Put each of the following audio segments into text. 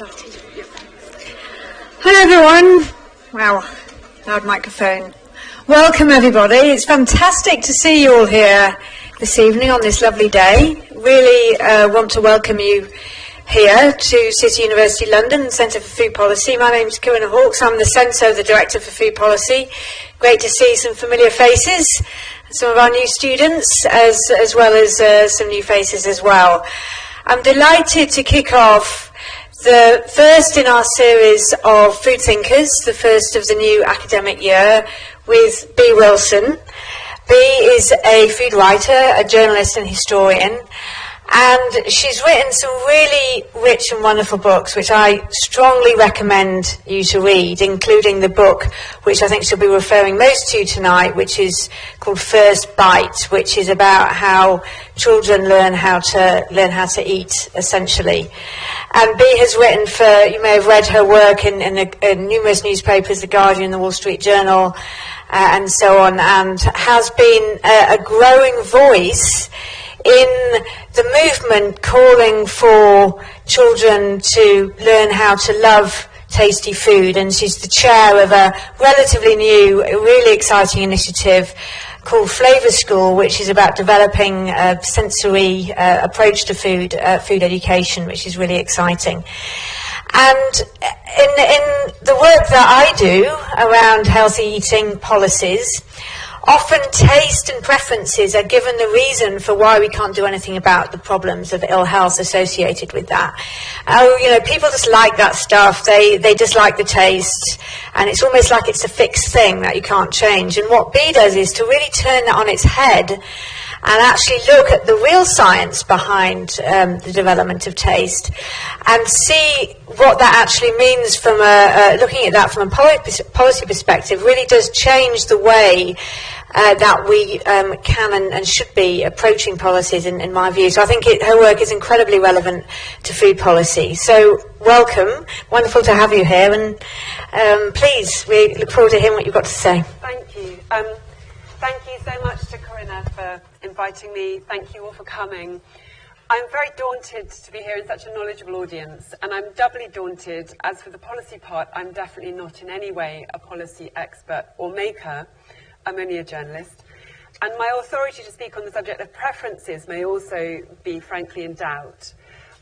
started. Hello everyone. Wow, loud microphone. Welcome everybody. It's fantastic to see you all here this evening on this lovely day. Really want to welcome you here to City University London Centre for Food Policy. My name is Kieran Hawkes. I'm the Centre, the Director for Food Policy. Great to see some familiar faces, some of our new students, as well as some new faces as well. I'm delighted to kick off the first in our series of Food Thinkers, the first of the new academic year, with Bea Wilson. Bea is a food writer, a journalist and historian, and she's written some really rich and wonderful books, which I strongly recommend you to read, including the book which I think she'll be referring most to tonight, which is called First Bite, which is about how children learn how to eat, essentially. And Bea has written you may have read her work in numerous newspapers, The Guardian, The Wall Street Journal, and so on, and has been a growing voice in the movement calling for children to learn how to love tasty food. And she's the chair of a relatively new, really exciting initiative called Flavour School, which is about developing a sensory approach to food education, which is really exciting. And in the work that I do around healthy eating policies, often taste and preferences are given the reason for why we can't do anything about the problems of ill health associated with that. People just like that stuff. They just like the taste, and it's almost like it's a fixed thing that you can't change. And what Bea does is to really turn that on its head and actually look at the real science behind the development of taste and see what that actually means from looking at that from a policy perspective. Really does change the way that we can and should be approaching policies, in my view. So I think her work is incredibly relevant to food policy. So welcome, wonderful to have you here, and please, we look forward to hearing what you've got to say. Thank you. Thank you so much to Corinna for inviting me. Thank you all for coming. I'm very daunted to be here in such a knowledgeable audience, and I'm doubly daunted as for the policy part. I'm definitely not in any way a policy expert or maker. I'm only a journalist. And my authority to speak on the subject of preferences may also be frankly in doubt.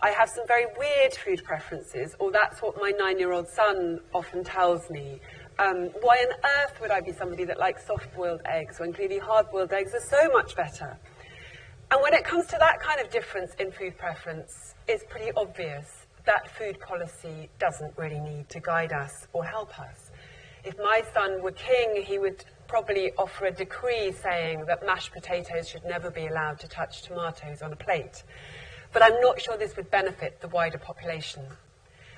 I have some very weird food preferences, or that's what my 9-year-old son often tells me. Why on earth would I be somebody that likes soft-boiled eggs when clearly hard-boiled eggs are so much better? And when it comes to that kind of difference in food preference, it's pretty obvious that food policy doesn't really need to guide us or help us. If my son were king, he would probably offer a decree saying that mashed potatoes should never be allowed to touch tomatoes on a plate. But I'm not sure this would benefit the wider population.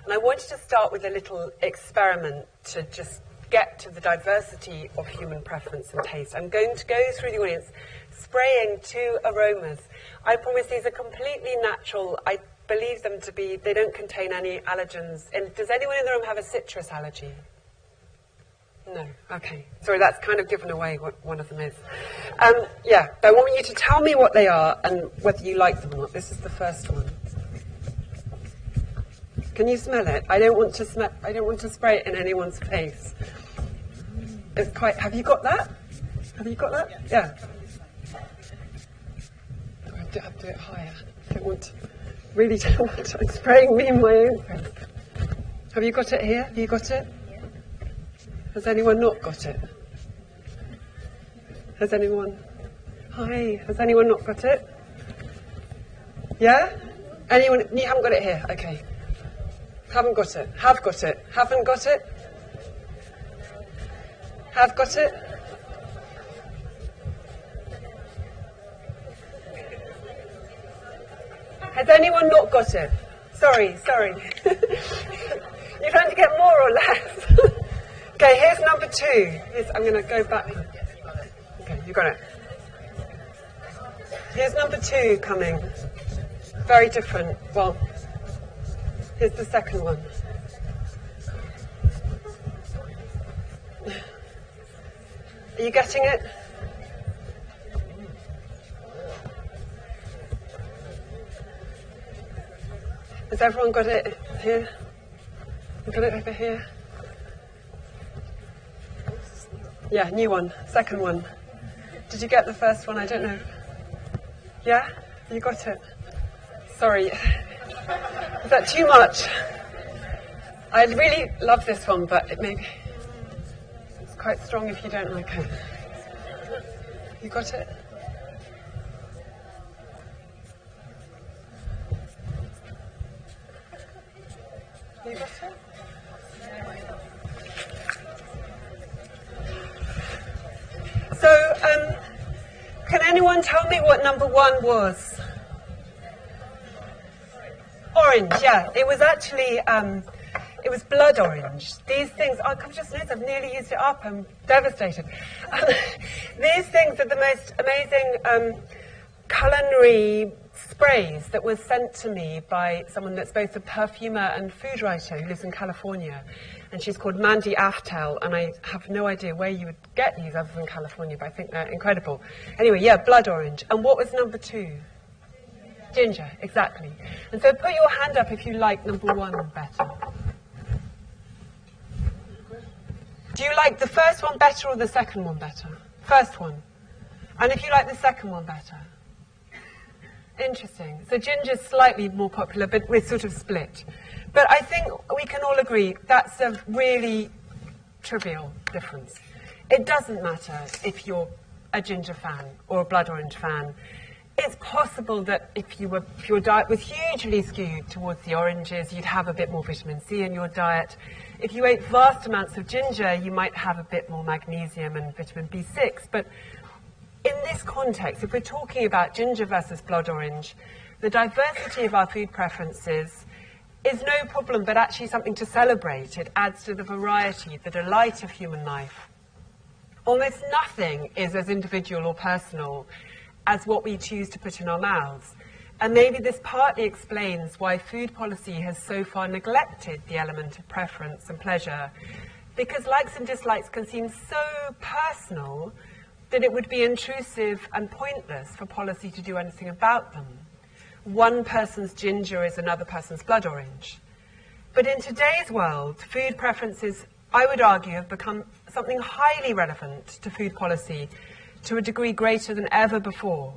And I wanted to start with a little experiment to just get to the diversity of human preference and taste. I'm going to go through the audience spraying 2 aromas. I promise these are completely natural. I believe them to be, they don't contain any allergens. And does anyone in the room have a citrus allergy? No, okay. Sorry, that's kind of given away what one of them is. I want you to tell me what they are and whether you like them or not. This is the first one. Can you smell it? I don't want to spray it in anyone's face. It's quite. Have you got that? Have you got that? Yeah. I have to do it higher. Really don't want to. I'm spraying me in my own face. Have you got it here? Have you got it? Has anyone not got it? Has anyone? Hi. Has anyone not got it? Yeah? Anyone? You haven't got it here? Okay. Haven't got it. Have got it. Haven't got it. Have got it. Has anyone not got it? Sorry. You're trying to get more or less? Okay, here's number 2. I'm going to go back. Okay, you got it. Here's number 2 coming. Very different. Well, here's the second one. Are you getting it? Has everyone got it here? We've got it over here. Yeah, new one, second one. Did you get the first one? I don't know. Yeah? You got it? Sorry. Is that too much? I really love this one, but it's quite strong if you don't like it. You got it? You got it? So, can anyone tell me what number 1 was? Orange, yeah. It was actually, it was blood orange. These things, I can just notice I've nearly used it up. I'm devastated. These things are the most amazing culinary sprays that was sent to me by someone that's both a perfumer and food writer who lives in California. And she's called Mandy Aftel, and I have no idea where you would get these other than California, but I think they're incredible. Anyway, yeah, blood orange. And what was number 2? Ginger, exactly. And so put your hand up if you like number 1 better. Do you like the first one better or the second one better? First one. And if you like the second one better? Interesting. So ginger's slightly more popular, but we're sort of split. But I think we can all agree that's a really trivial difference. It doesn't matter if you're a ginger fan or a blood orange fan. It's possible that if your diet was hugely skewed towards the oranges, you'd have a bit more vitamin C in your diet. If you ate vast amounts of ginger, you might have a bit more magnesium and vitamin B6. But in this context, if we're talking about ginger versus blood orange, the diversity of our food preferences is no problem, but actually something to celebrate. It adds to the variety, the delight of human life. Almost nothing is as individual or personal as what we choose to put in our mouths. And maybe this partly explains why food policy has so far neglected the element of preference and pleasure, because likes and dislikes can seem so personal that it would be intrusive and pointless for policy to do anything about them. One person's ginger is another person's blood orange. But in today's world, food preferences, I would argue, have become something highly relevant to food policy to a degree greater than ever before.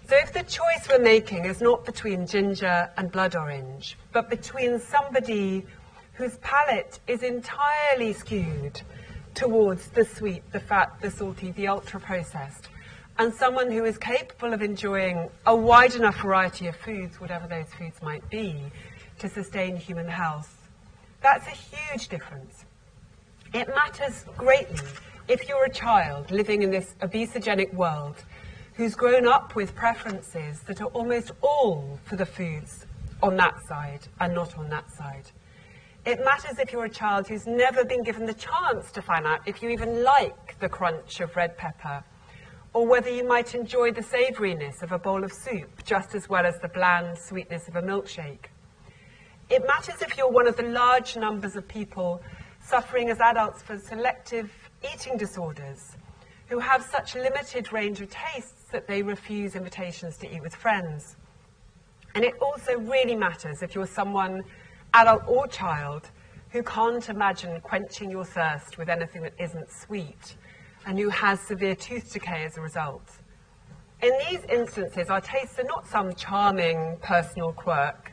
So if the choice we're making is not between ginger and blood orange, but between somebody whose palate is entirely skewed towards the sweet, the fat, the salty, the ultra-processed, and someone who is capable of enjoying a wide enough variety of foods, whatever those foods might be, to sustain human health, that's a huge difference. It matters greatly if you're a child living in this obesogenic world who's grown up with preferences that are almost all for the foods on that side and not on that side. It matters if you're a child who's never been given the chance to find out if you even like the crunch of red pepper, or whether you might enjoy the savouriness of a bowl of soup just as well as the bland sweetness of a milkshake. It matters if you're one of the large numbers of people suffering as adults from selective eating disorders, who have such limited range of tastes that they refuse invitations to eat with friends. And it also really matters if you're someone, adult or child, who can't imagine quenching your thirst with anything that isn't sweet, and who has severe tooth decay as a result. In these instances, our tastes are not some charming personal quirk.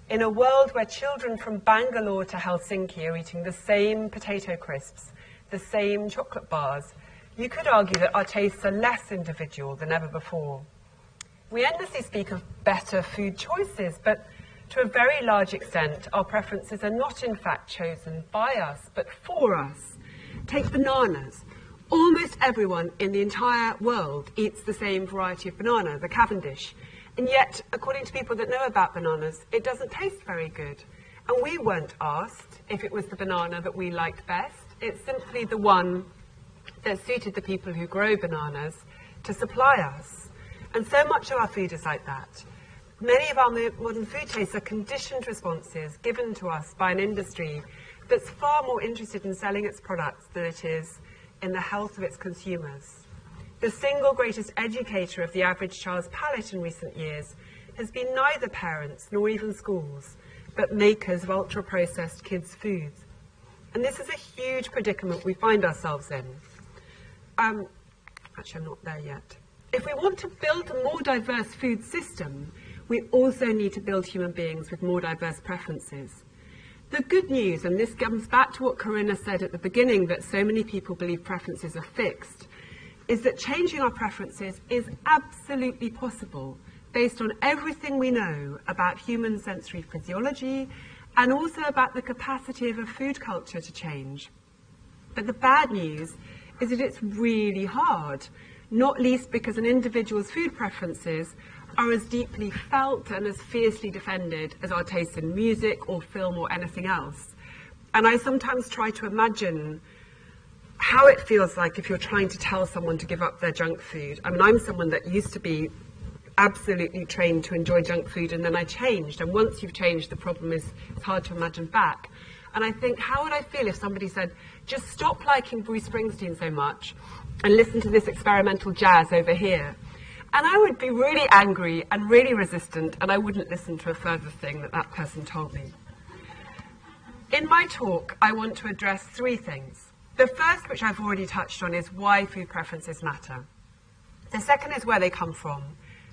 In a world where children from Bangalore to Helsinki are eating the same potato crisps, the same chocolate bars, you could argue that our tastes are less individual than ever before. We endlessly speak of better food choices, but to a very large extent, our preferences are not in fact chosen by us, but for us. Take bananas. Almost everyone in the entire world eats the same variety of banana, the Cavendish. And yet, according to people that know about bananas, it doesn't taste very good. And we weren't asked if it was the banana that we liked best. It's simply the one that suited the people who grow bananas to supply us. And so much of our food is like that. Many of our modern food tastes are conditioned responses given to us by an industry that's far more interested in selling its products than it is in the health of its consumers. The single greatest educator of the average child's palate in recent years has been neither parents nor even schools, but makers of ultra-processed kids' foods. And this is a huge predicament we find ourselves in. Actually, I'm not there yet. If we want to build a more diverse food system, we also need to build human beings with more diverse preferences. The good news, and this comes back to what Corinna said at the beginning, that so many people believe preferences are fixed, is that changing our preferences is absolutely possible based on everything we know about human sensory physiology and also about the capacity of a food culture to change. But the bad news is that it's really hard, not least because an individual's food preferences are as deeply felt and as fiercely defended as our tastes in music or film or anything else. And I sometimes try to imagine how it feels like if you're trying to tell someone to give up their junk food. I mean, I'm someone that used to be absolutely trained to enjoy junk food, and then I changed. And once you've changed, the problem is it's hard to imagine back. And I think, how would I feel if somebody said, just stop liking Bruce Springsteen so much and listen to this experimental jazz over here? And I would be really angry and really resistant, and I wouldn't listen to a further thing that that person told me. In my talk, I want to address three things. The first, which I've already touched on, is why food preferences matter. The second is where they come from.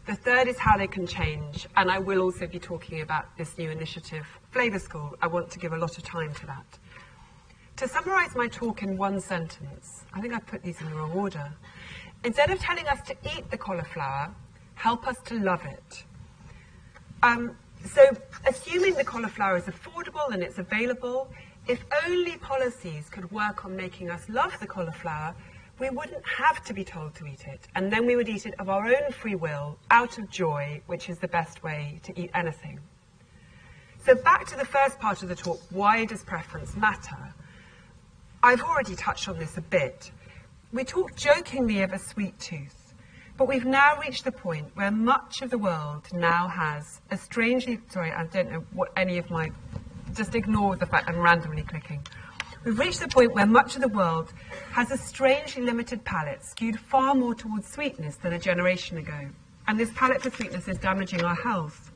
The third is how they can change, and I will also be talking about this new initiative, Flavour School. I want to give a lot of time to that. To summarise my talk in one sentence, I think I've put these in the wrong order. Instead of telling us to eat the cauliflower, help us to love it. So assuming the cauliflower is affordable and it's available, if only policies could work on making us love the cauliflower, we wouldn't have to be told to eat it. And then we would eat it of our own free will, out of joy, which is the best way to eat anything. So back to the first part of the talk, why does preference matter? I've already touched on this a bit. We talk jokingly of a sweet tooth, but we've now reached the point where much of the world now has a strangely, sorry, I don't know what any of my, just ignore the fact I'm randomly clicking. We've reached the point where much of the world has a strangely limited palate, skewed far more towards sweetness than a generation ago. And this palate for sweetness is damaging our health.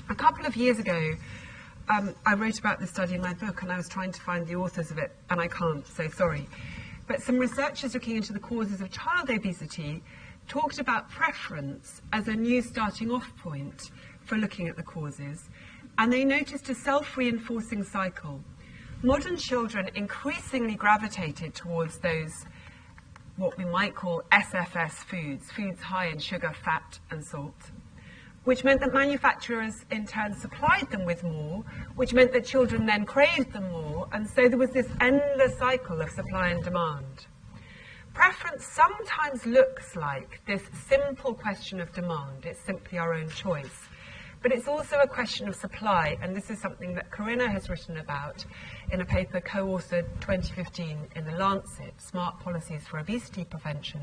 A couple of years ago, I wrote about this study in my book, and I was trying to find the authors of it, and I can't, so sorry. But some researchers looking into the causes of child obesity talked about preference as a new starting off point for looking at the causes, and they noticed a self-reinforcing cycle. Modern children increasingly gravitated towards those, what we might call SFS foods, foods high in sugar, fat and salt, which meant that manufacturers in turn supplied them with more, which meant that children then craved them more, and so there was this endless cycle of supply and demand. Preference sometimes looks like this simple question of demand. It's simply our own choice. But it's also a question of supply, and this is something that Corinna has written about in a paper co-authored 2015 in The Lancet, Smart Policies for Obesity Prevention.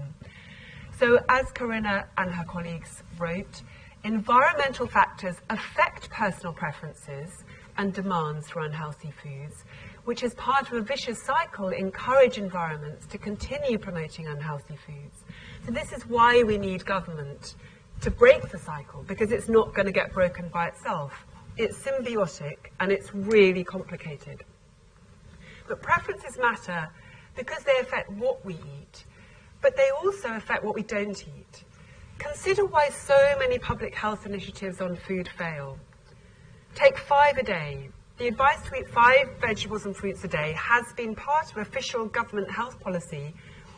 So as Corinna and her colleagues wrote, environmental factors affect personal preferences and demands for unhealthy foods, which as part of a vicious cycle encourage environments to continue promoting unhealthy foods. So this is why we need government to break the cycle, because it's not going to get broken by itself. It's symbiotic and it's really complicated. But preferences matter because they affect what we eat, but they also affect what we don't eat. Consider why so many public health initiatives on food fail. Take 5 a day. The advice to eat 5 vegetables and fruits a day has been part of official government health policy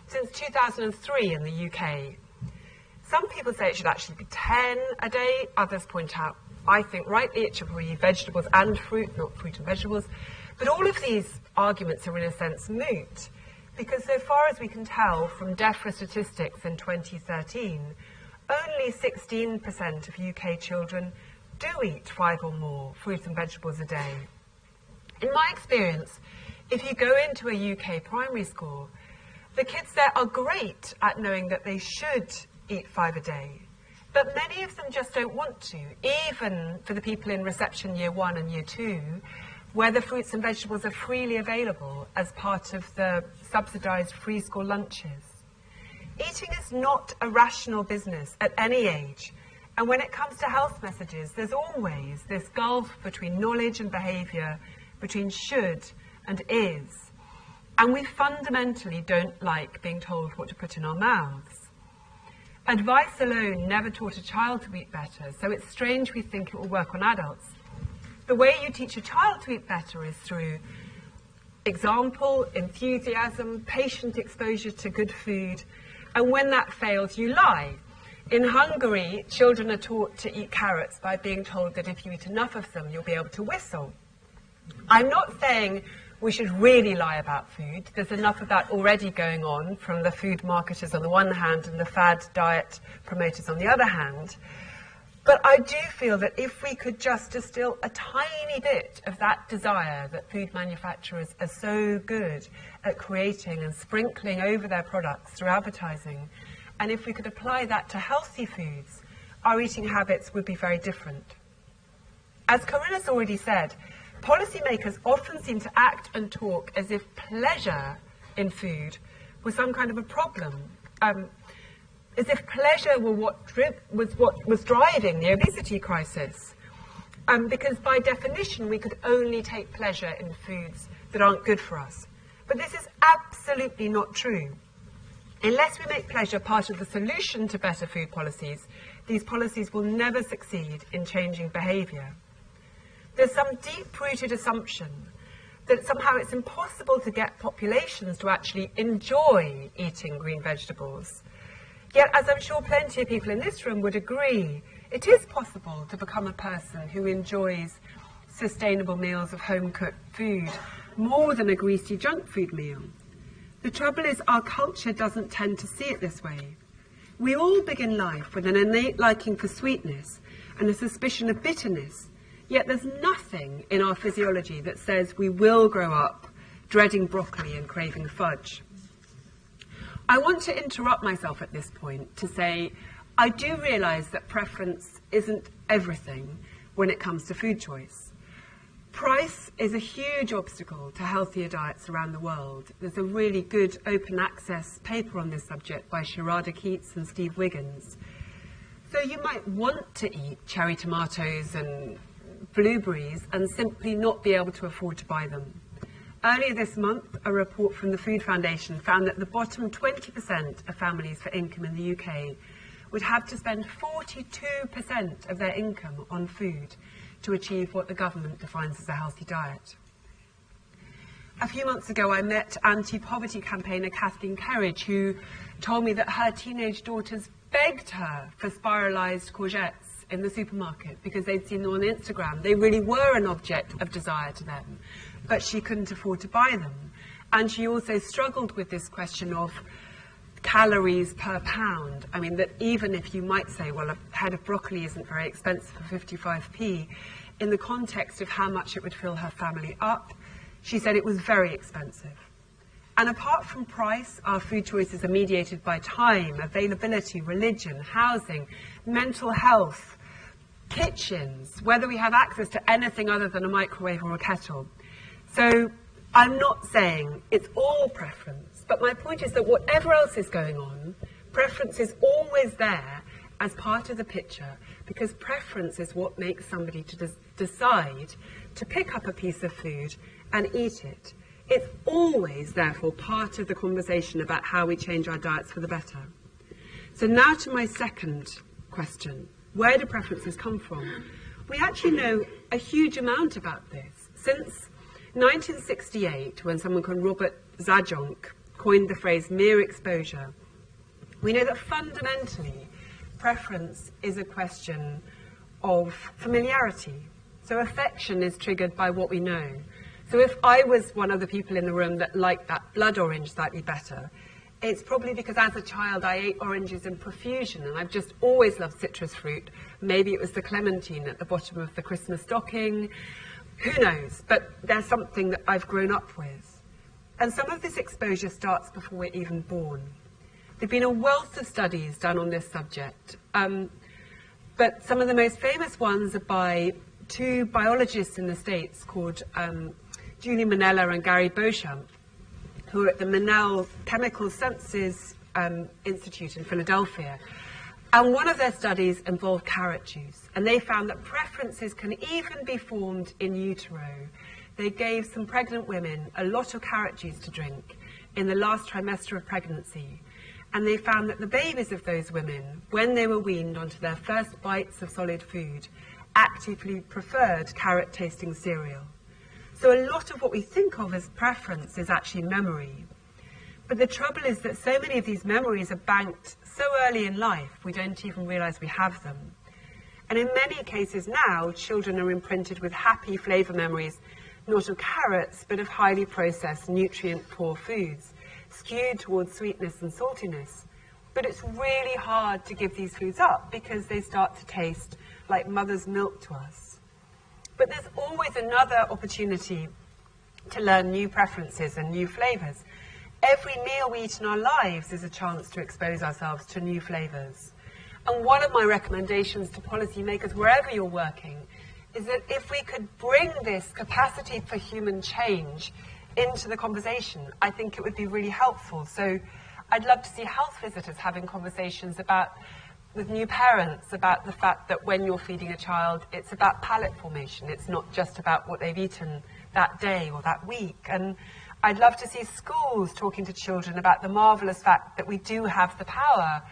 since 2003 in the UK. Some people say it should actually be 10 a day. Others point out, I think rightly, it should be vegetables and fruit, not fruit and vegetables. But all of these arguments are in a sense moot, because so far as we can tell from DEFRA statistics in 2013, only 16% of UK children do eat 5 or more fruits and vegetables a day. In my experience, if you go into a UK primary school, the kids there are great at knowing that they should eat 5 a day. But many of them just don't want to, even for the people in reception year 1 and year 2, where the fruits and vegetables are freely available as part of the subsidised free school lunches. Eating is not a rational business at any age, And when it comes to health messages, there's always this gulf between knowledge and behaviour, between should and is. And we fundamentally don't like being told what to put in our mouths. Advice alone never taught a child to eat better, so it's strange we think it will work on adults. The way you teach a child to eat better is through example, enthusiasm, patient exposure to good food, and when that fails, you lie. In Hungary, children are taught to eat carrots by being told that if you eat enough of them, you'll be able to whistle. I'm not saying we should really lie about food. There's enough of that already going on from the food marketers on the one hand and the fad diet promoters on the other hand. But I do feel that if we could just distill a tiny bit of that desire that food manufacturers are so good at creating and sprinkling over their products through advertising, and if we could apply that to healthy foods, our eating habits would be very different. As Corinna's already said, policymakers often seem to act and talk as if pleasure in food was some kind of a problem, as if pleasure were what was driving the obesity crisis. Because by definition, we could only take pleasure in foods that aren't good for us. But this is absolutely not true. Unless we make pleasure part of the solution to better food policies, these policies will never succeed in changing behaviour. There's some deep-rooted assumption that somehow it's impossible to get populations to actually enjoy eating green vegetables. Yet, as I'm sure plenty of people in this room would agree, it is possible to become a person who enjoys sustainable meals of home-cooked food more than a greasy junk food meal. The trouble is our culture doesn't tend to see it this way. We all begin life with an innate liking for sweetness and a suspicion of bitterness, yet there's nothing in our physiology that says we will grow up dreading broccoli and craving fudge. I want to interrupt myself at this point to say I do realise that preference isn't everything when it comes to food choice. Price is a huge obstacle to healthier diets around the world. There's a really good open access paper on this subject by Sharada Keats and Steve Wiggins. So you might want to eat cherry tomatoes and blueberries and simply not be able to afford to buy them. Earlier this month, a report from the Food Foundation found that the bottom 20% of families for income in the UK would have to spend 42% of their income on food to achieve what the government defines as a healthy diet. A few months ago, I met anti-poverty campaigner Kathleen Kerridge, who told me that her teenage daughters begged her for spiralised courgettes in the supermarket because they'd seen them on Instagram. They really were an object of desire to them, but she couldn't afford to buy them. And she also struggled with this question of calories per pound. I mean, that even if you might say, well, a head of broccoli isn't very expensive for 55p, in the context of how much it would fill her family up, she said it was very expensive. And apart from price, our food choices are mediated by time, availability, religion, housing, mental health, kitchens, whether we have access to anything other than a microwave or a kettle. So I'm not saying it's all preference, but my point is that whatever else is going on, preference is always there as part of the picture, because preference is what makes somebody to decide to pick up a piece of food and eat it. It's always, therefore, part of the conversation about how we change our diets for the better. So now to my second question. Where do preferences come from? We actually know a huge amount about this. Since 1968, when someone called Robert Zajonc coined the phrase mere exposure, we know that fundamentally preference is a question of familiarity. So affection is triggered by what we know. So if I was one of the people in the room that liked that blood orange slightly better, it's probably because as a child I ate oranges in profusion and I've just always loved citrus fruit. Maybe it was the clementine at the bottom of the Christmas stocking. Who knows? But there's something that I've grown up with. And some of this exposure starts before we're even born. There have been a wealth of studies done on this subject, but some of the most famous ones are by two biologists in the States called Julie Manella and Gary Beauchamp, who are at the Menel Chemical Senses Institute in Philadelphia. And one of their studies involved carrot juice, and they found that preferences can even be formed in utero. They gave some pregnant women a lot of carrot juice to drink in the last trimester of pregnancy, and they found that the babies of those women, when they were weaned onto their first bites of solid food, actively preferred carrot-tasting cereal. So a lot of what we think of as preference is actually memory. But the trouble is that so many of these memories are banked so early in life, we don't even realise we have them. And in many cases now, children are imprinted with happy flavour memories, not of carrots, but of highly processed, nutrient-poor foods, skewed towards sweetness and saltiness. But it's really hard to give these foods up because they start to taste like mother's milk to us. But there's always another opportunity to learn new preferences and new flavours. Every meal we eat in our lives is a chance to expose ourselves to new flavours. And one of my recommendations to policymakers, wherever you're working, is that if we could bring this capacity for human change into the conversation, I think it would be really helpful. So I'd love to see health visitors having conversations with new parents about the fact that when you're feeding a child, it's about palate formation. It's not just about what they've eaten that day or that week. And I'd love to see schools talking to children about the marvellous fact that we do have the power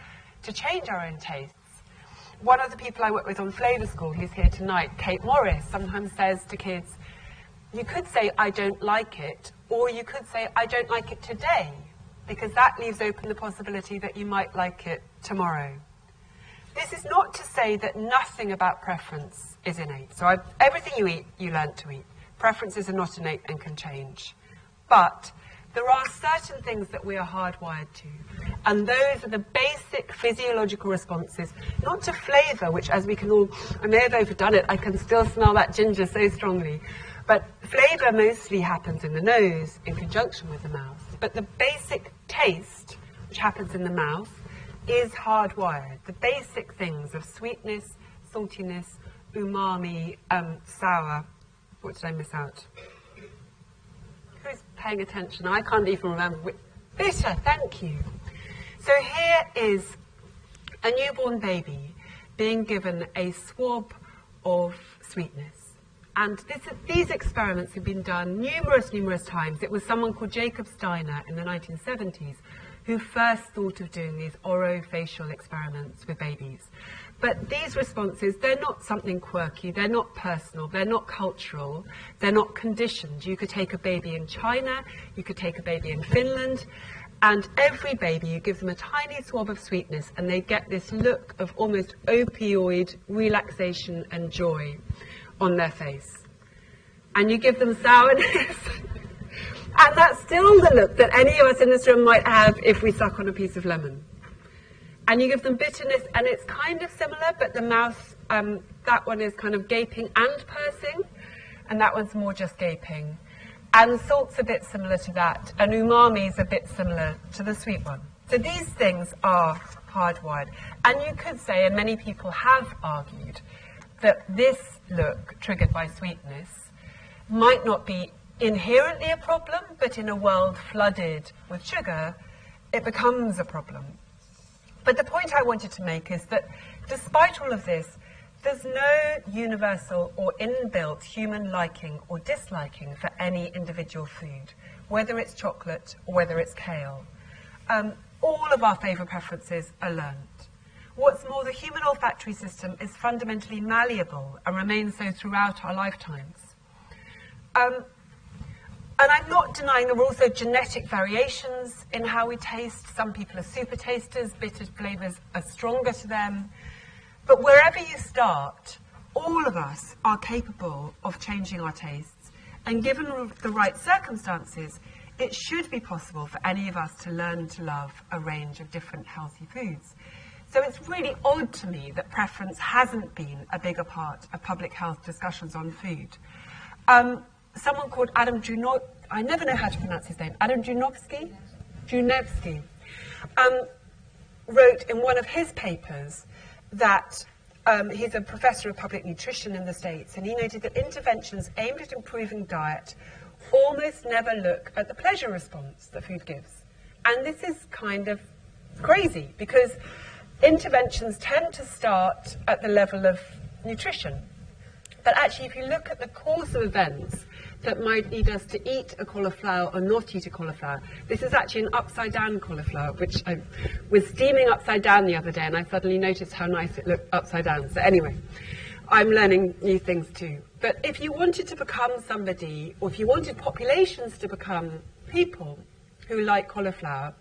to change our own tastes. One of the people I work with on Flavour School, who's here tonight, Kate Morris, sometimes says to kids, you could say, I don't like it, or you could say, I don't like it today, because that leaves open the possibility that you might like it tomorrow. This is not to say that nothing about preference is innate. So everything you eat, you learn to eat. Preferences are not innate and can change. But there are certain things that we are hardwired to, and those are the basic physiological responses, not to flavour, which as we can all, I may have overdone it, I can still smell that ginger so strongly, but flavour mostly happens in the nose in conjunction with the mouth. But the basic taste, which happens in the mouth, is hardwired. The basic things of sweetness, saltiness, umami, sour. What did I miss out? Who's paying attention? I can't even remember. Bitter, thank you. So here is a newborn baby being given a swab of sweetness. And these experiments have been done numerous times. It was someone called Jacob Steiner in the 1970s who first thought of doing these orofacial experiments with babies. But these responses, they're not something quirky, they're not personal, they're not cultural, they're not conditioned. You could take a baby in China, you could take a baby in Finland, and every baby, you give them a tiny swab of sweetness and they get this look of almost opioid relaxation and joy on their face. And you give them sourness, and that's still the look that any of us in this room might have if we suck on a piece of lemon. And you give them bitterness, and it's kind of similar, but the mouth, that one is kind of gaping and pursing, and that one's more just gaping. And salt's a bit similar to that, and umami's a bit similar to the sweet one. So these things are hardwired. And you could say, and many people have argued, that this look, triggered by sweetness, might not be inherently a problem, but in a world flooded with sugar, it becomes a problem. But the point I wanted to make is that despite all of this, there's no universal or inbuilt human liking or disliking for any individual food, whether it's chocolate or whether it's kale. All of our favourite preferences are learned. What's more, the human olfactory system is fundamentally malleable and remains so throughout our lifetimes. And I'm not denying there are also genetic variations in how we taste. Some people are super tasters, bitter flavours are stronger to them. But wherever you start, all of us are capable of changing our tastes. And given the right circumstances, it should be possible for any of us to learn to love a range of different healthy foods. So it's really odd to me that preference hasn't been a bigger part of public health discussions on food. Someone called Adam Junowski, I never know how to pronounce his name, Adam Junowski, wrote in one of his papers that he's a professor of public nutrition in the States, and he noted that interventions aimed at improving diet almost never look at the pleasure response that food gives. And this is kind of crazy, because interventions tend to start at the level of nutrition. But actually, if you look at the course of events that might lead us to eat a cauliflower or not eat a cauliflower, this is actually an upside-down cauliflower, which I was steaming upside down the other day, and I suddenly noticed how nice it looked upside down. So anyway, I'm learning new things too. But if you wanted to become somebody, or if you wanted populations to become people who like cauliflower,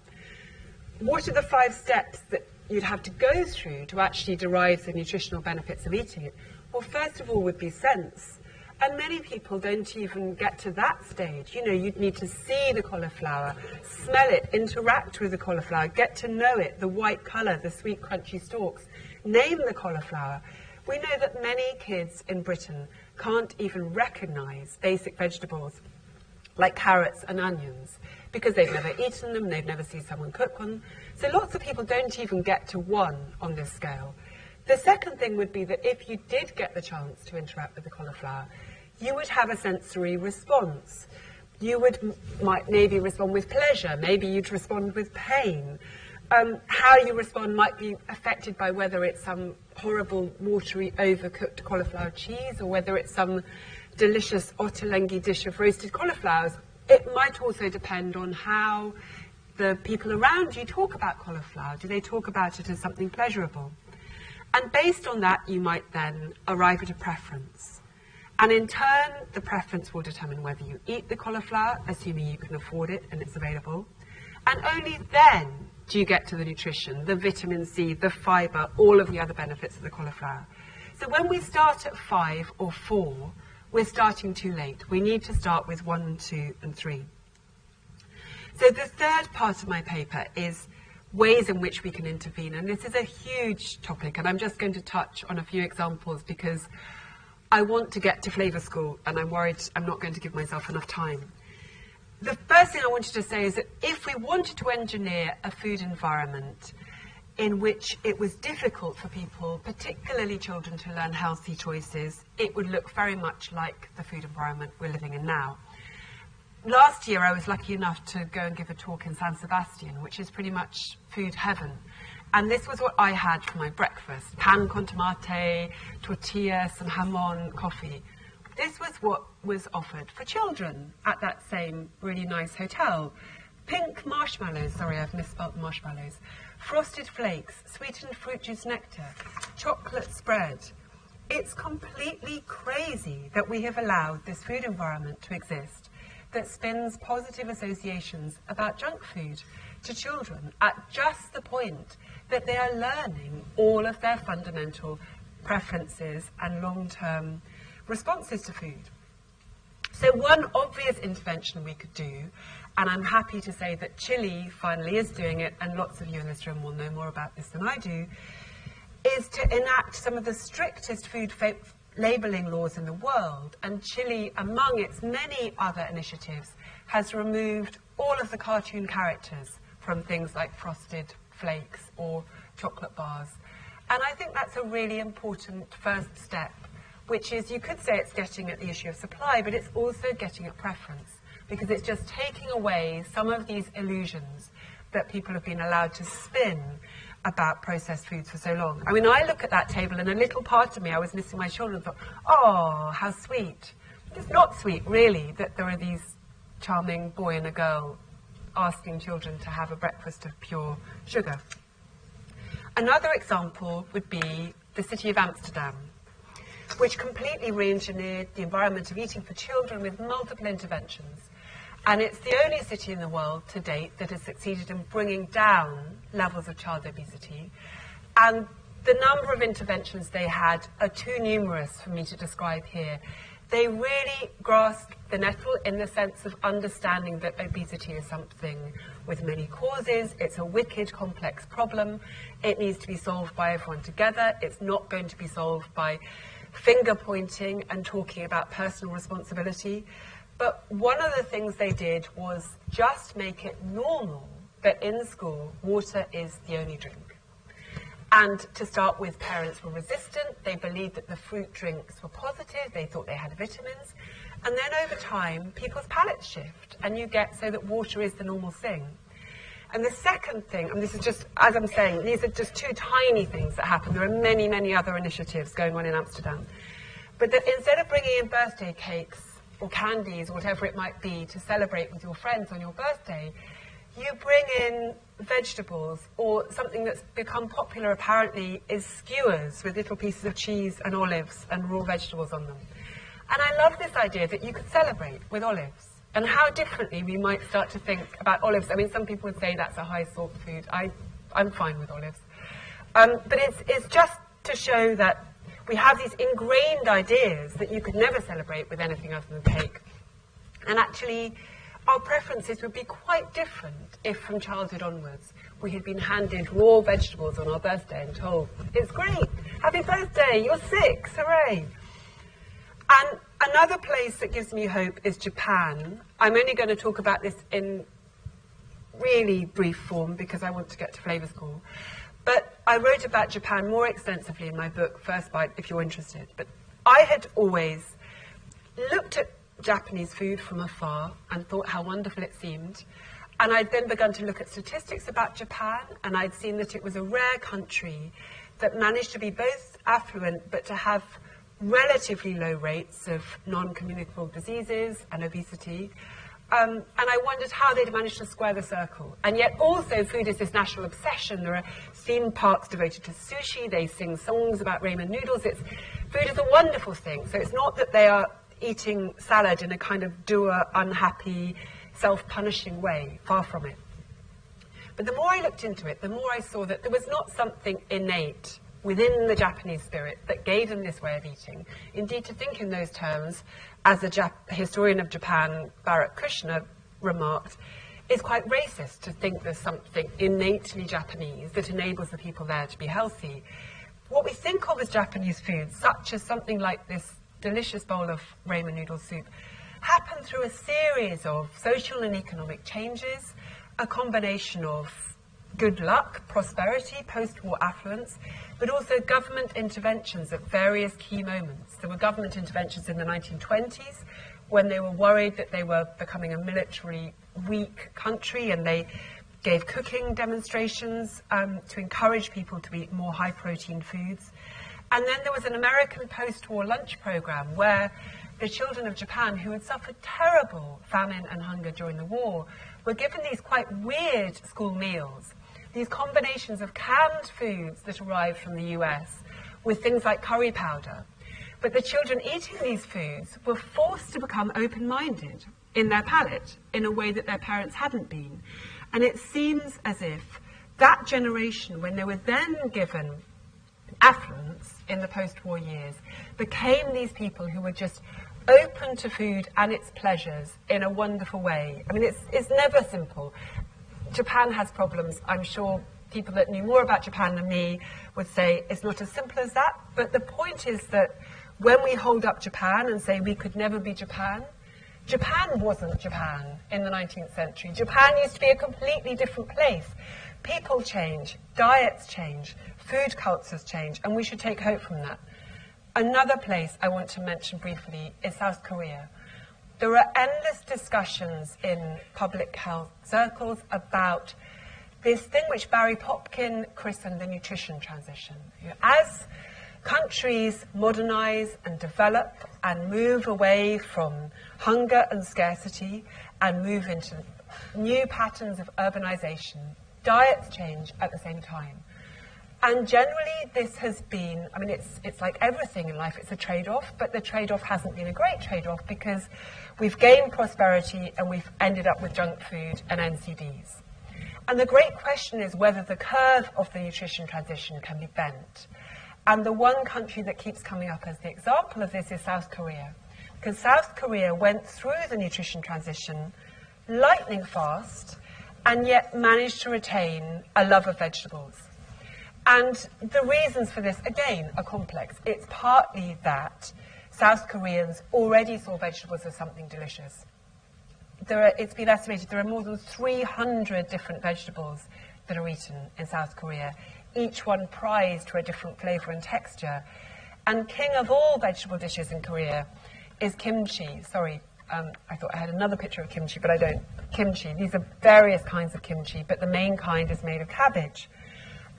what are the 5 steps that you'd have to go through to actually derive the nutritional benefits of eating it? Well, first of all would be sense. And many people don't even get to that stage. You know, you'd need to see the cauliflower, smell it, interact with the cauliflower, get to know it, the white colour, the sweet crunchy stalks, name the cauliflower. We know that many kids in Britain can't even recognise basic vegetables like carrots and onions because they've never eaten them, they've never seen someone cook one. So lots of people don't even get to 1 on this scale. The second thing would be that if you did get the chance to interact with the cauliflower, you would have a sensory response. You might maybe respond with pleasure, maybe you'd respond with pain. How you respond might be affected by whether it's some horrible, watery, overcooked cauliflower cheese or whether it's some delicious ottolenghi dish of roasted cauliflowers. It might also depend on how the people around you talk about cauliflower. Do they talk about it as something pleasurable? And based on that, you might then arrive at a preference. And in turn, the preference will determine whether you eat the cauliflower, assuming you can afford it and it's available. And only then do you get to the nutrition, the vitamin C, the fibre, all of the other benefits of the cauliflower. So when we start at 5 or 4, we're starting too late. We need to start with 1, 2, and 3. So the third part of my paper is ways in which we can intervene. And this is a huge topic, and I'm just going to touch on a few examples because I want to get to Flavour School, and I'm worried I'm not going to give myself enough time. The first thing I wanted to say is that if we wanted to engineer a food environment in which it was difficult for people, particularly children, to learn healthy choices, it would look very much like the food environment we're living in now. Last year I was lucky enough to go and give a talk in San Sebastian, which is pretty much food heaven. And this was what I had for my breakfast: pan con tomate, tortilla, some jamon, coffee. This was what was offered for children at that same really nice hotel. Pink marshmallows, sorry I've misspelled marshmallows, frosted flakes, sweetened fruit juice nectar, chocolate spread. It's completely crazy that we have allowed this food environment to exist that spins positive associations about junk food to children at just the point that they are learning all of their fundamental preferences and long-term responses to food. So one obvious intervention we could do, and I'm happy to say that Chile finally is doing it, and lots of you in this room will know more about this than I do, is to enact some of the strictest food labelling laws in the world. And Chile, among its many other initiatives, has removed all of the cartoon characters from things like frosted flakes or chocolate bars. And I think that's a really important first step, which is, you could say it's getting at the issue of supply, but it's also getting at preference, because it's just taking away some of these illusions that people have been allowed to spin about processed foods for so long. I mean, I look at that table and a little part of me, I was missing my children, and thought, oh, how sweet. It's not sweet, really, that there are these charming boy and a girl asking children to have a breakfast of pure sugar. Another example would be the city of Amsterdam, which completely re-engineered the environment of eating for children with multiple interventions. And it's the only city in the world to date that has succeeded in bringing down levels of child obesity. And the number of interventions they had are too numerous for me to describe here. They really grasped the nettle in the sense of understanding that obesity is something with many causes. It's a wicked, complex problem. It needs to be solved by everyone together. It's not going to be solved by finger pointing and talking about personal responsibility. But one of the things they did was just make it normal that in school water is the only drink. And to start with, parents were resistant. They believed that the fruit drinks were positive. They thought they had vitamins. And then over time, people's palates shift, and you get so that water is the normal thing. And the second thing, and this is just, as I'm saying, these are just two tiny things that happen. There are many, many other initiatives going on in Amsterdam. But that instead of bringing in birthday cakes or candies or whatever it might be to celebrate with your friends on your birthday, you bring in vegetables, or something that's become popular apparently is skewers with little pieces of cheese and olives and raw vegetables on them. And I love this idea that you could celebrate with olives, and how differently we might start to think about olives. I mean, some people would say that's a high salt food. I'm fine with olives. But it's just to show that we have these ingrained ideas that you could never celebrate with anything other than cake. And actually, our preferences would be quite different if from childhood onwards we had been handed raw vegetables on our birthday and told, it's great, happy birthday, you're 6, hooray. And another place that gives me hope is Japan. I'm only going to talk about this in really brief form because I want to get to Flavour School. But I wrote about Japan more extensively in my book, First Bite, if you're interested. But I had always looked at Japanese food from afar and thought how wonderful it seemed. And I'd then begun to look at statistics about Japan, and I'd seen that it was a rare country that managed to be both affluent but to have relatively low rates of non-communicable diseases and obesity. And I wondered how they'd managed to square the circle. And yet also food is this national obsession. There are theme parks devoted to sushi. They sing songs about ramen noodles. Food is a wonderful thing. So it's not that they are eating salad in a kind of doer, unhappy, self-punishing way. Far from it. But the more I looked into it, the more I saw that there was not something innate within the Japanese spirit that gave them this way of eating. Indeed, to think in those terms, as a historian of Japan, Bharat Krishna, remarked, is quite racist to think there's something innately Japanese that enables the people there to be healthy. What we think of as Japanese food, such as something like this delicious bowl of ramen noodle soup, happened through a series of social and economic changes, a combination of good luck, prosperity, post-war affluence, but also government interventions at various key moments. There were government interventions in the 1920s when they were worried that they were becoming a militarily weak country, and they gave cooking demonstrations to encourage people to eat more high-protein foods. And then there was an American post-war lunch program where the children of Japan, who had suffered terrible famine and hunger during the war, were given these quite weird school meals, these combinations of canned foods that arrived from the US with things like curry powder. But the children eating these foods were forced to become open-minded in their palate in a way that their parents hadn't been. And it seems as if that generation, when they were then given affluence in the post-war years, became these people who were just open to food and its pleasures in a wonderful way. I mean, it's never simple. Japan has problems. I'm sure people that knew more about Japan than me would say it's not as simple as that. But the point is that when we hold up Japan and say we could never be Japan, Japan wasn't Japan in the 19th century. Japan used to be a completely different place. People change, diets change, food cultures change, and we should take hope from that. Another place I want to mention briefly is South Korea. There are endless discussions in public health circles about this thing which Barry Popkin christened the nutrition transition. As countries modernize and develop and move away from hunger and scarcity and move into new patterns of urbanization, diets change at the same time. And generally this has been, I mean, it's like everything in life, it's a trade-off, but the trade-off hasn't been a great trade-off because we've gained prosperity and we've ended up with junk food and NCDs. And the great question is whether the curve of the nutrition transition can be bent. And the one country that keeps coming up as the example of this is South Korea. Because South Korea went through the nutrition transition lightning fast and yet managed to retain a love of vegetables. And the reasons for this, again, are complex. It's partly that South Koreans already saw vegetables as something delicious. It's been estimated there are more than 300 different vegetables that are eaten in South Korea, each one prized for a different flavour and texture. And king of all vegetable dishes in Korea is kimchi. Sorry, I thought I had another picture of kimchi, but I don't. Kimchi, these are various kinds of kimchi, but the main kind is made of cabbage.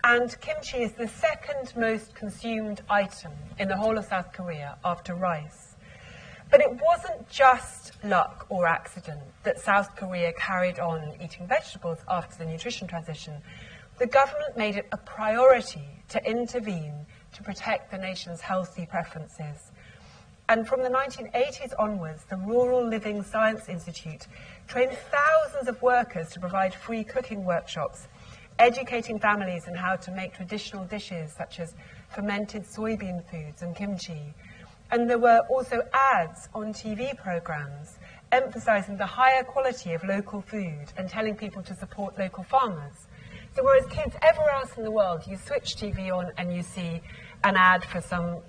And kimchi is the second most consumed item in the whole of South Korea after rice. But it wasn't just luck or accident that South Korea carried on eating vegetables after the nutrition transition. The government made it a priority to intervene to protect the nation's healthy preferences. And from the 1980s onwards, the Rural Living Science Institute trained thousands of workers to provide free cooking workshops, educating families in how to make traditional dishes such as fermented soybean foods and kimchi. And there were also ads on TV programs emphasizing the higher quality of local food and telling people to support local farmers. So whereas kids everywhere else in the world, you switch TV on and you see an ad for some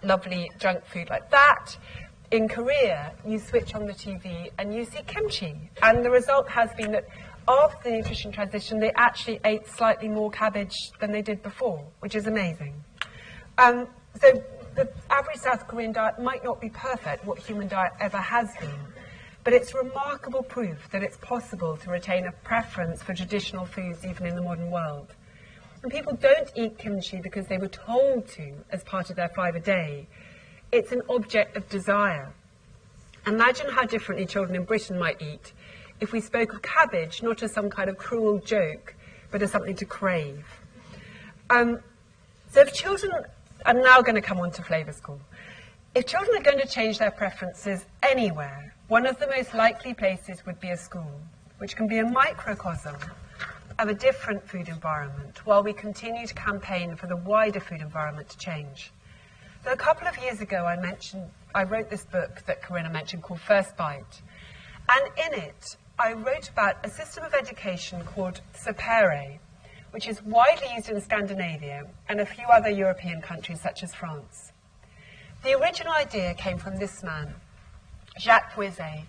lovely junk food like that, in Korea, you switch on the TV and you see kimchi. And the result has been that after the nutrition transition, they actually ate slightly more cabbage than they did before, which is amazing. So the average South Korean diet might not be perfect, what human diet ever has been, but it's remarkable proof that it's possible to retain a preference for traditional foods even in the modern world. And people don't eat kimchi because they were told to as part of their 5 a day. It's an object of desire. Imagine how differently children in Britain might eat if we spoke of cabbage not as some kind of cruel joke, but as something to crave. So if children are now going to come on to Flavour School, if children are going to change their preferences anywhere, one of the most likely places would be a school, which can be a microcosm of a different food environment, while we continue to campaign for the wider food environment to change. So a couple of years ago, I wrote this book that Corinna mentioned called First Bite. And in it, I wrote about a system of education called Sapere, which is widely used in Scandinavia and a few other European countries such as France. The original idea came from this man, Jacques Pouizet.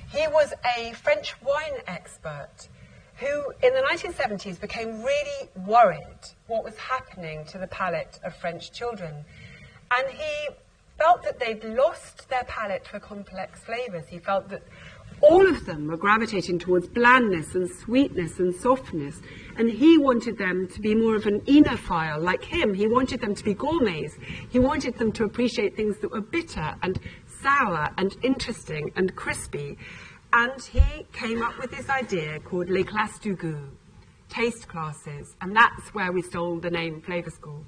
He was a French wine expert who, in the 1970s, became really worried what was happening to the palate of French children. And he felt that they'd lost their palate for complex flavours. He felt that all of them were gravitating towards blandness and sweetness and softness. And he wanted them to be more of an enophile, like him. He wanted them to be gourmets. He wanted them to appreciate things that were bitter and sour and interesting and crispy. And he came up with this idea called Les Classes du Goût, taste classes. And that's where we stole the name Flavour School.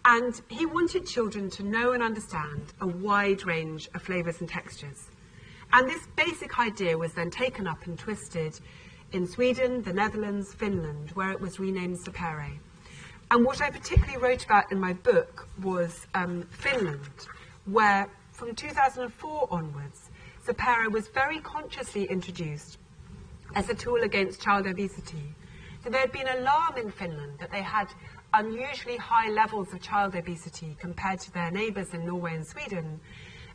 And he wanted children to know and understand a wide range of flavours and textures. And this basic idea was then taken up and twisted in Sweden, the Netherlands, Finland, where it was renamed Sapere. And what I particularly wrote about in my book was Finland, where from 2004 onwards, Sapere was very consciously introduced as a tool against child obesity. So there had been alarm in Finland that they had unusually high levels of child obesity compared to their neighbours in Norway and Sweden.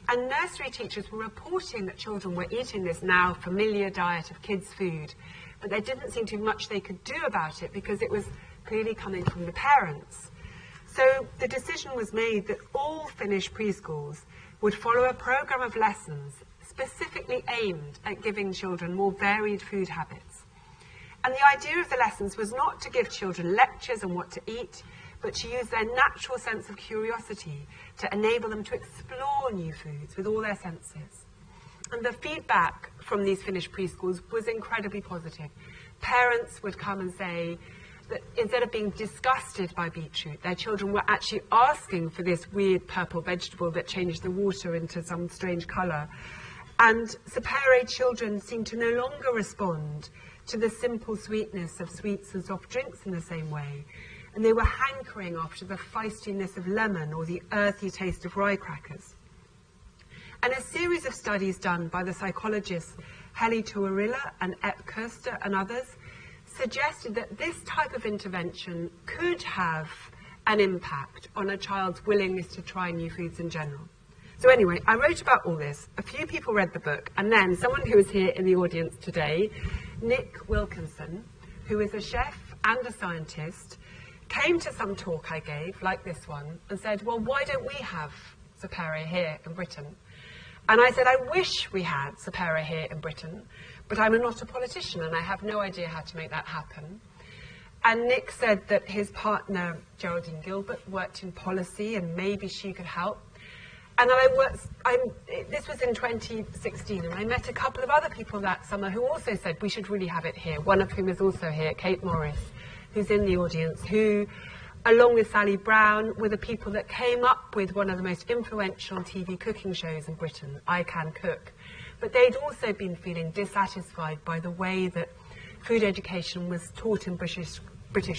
And nursery teachers were reporting that children were eating this now familiar diet of kids' food, but there didn't seem to be much they could do about it because it was clearly coming from the parents. So the decision was made that all Finnish preschools would follow a programme of lessons specifically aimed at giving children more varied food habits. And the idea of the lessons was not to give children lectures on what to eat, but to use their natural sense of curiosity to enable them to explore new foods with all their senses. And the feedback from these Finnish preschools was incredibly positive. Parents would come and say that instead of being disgusted by beetroot, their children were actually asking for this weird purple vegetable that changed the water into some strange colour. And Sapere children seemed to no longer respond to the simple sweetness of sweets and soft drinks in the same way. And they were hankering after the feistiness of lemon or the earthy taste of rye crackers. And a series of studies done by the psychologists Heli Tuorila and Epp Koester and others suggested that this type of intervention could have an impact on a child's willingness to try new foods in general. So anyway, I wrote about all this. A few people read the book, and then someone who is here in the audience today, Nick Wilkinson, who is a chef and a scientist, came to some talk I gave, like this one, and said, well, why don't we have Sapere here in Britain? And I said, I wish we had Sapere here in Britain, but I'm not a politician and I have no idea how to make that happen. And Nick said that his partner, Geraldine Gilbert, worked in policy and maybe she could help. And this was in 2016, and I met a couple of other people that summer who also said we should really have it here, one of whom is also here, Kate Morris, who's in the audience, who, along with Sally Brown, were the people that came up with one of the most influential TV cooking shows in Britain, I Can Cook. But they'd also been feeling dissatisfied by the way that food education was taught in British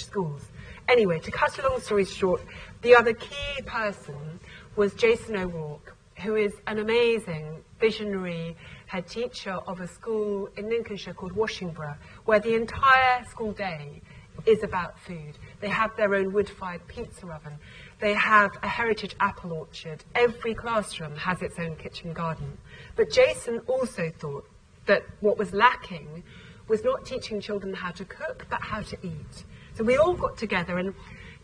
schools. Anyway, to cut a long story short, the other key person was Jason O'Rourke, who is an amazing, visionary head teacher of a school in Lincolnshire called Washingborough, where the entire school day is about food. They have their own wood-fired pizza oven. They have a heritage apple orchard. Every classroom has its own kitchen garden. But Jason also thought that what was lacking was not teaching children how to cook, but how to eat. So we all got together, and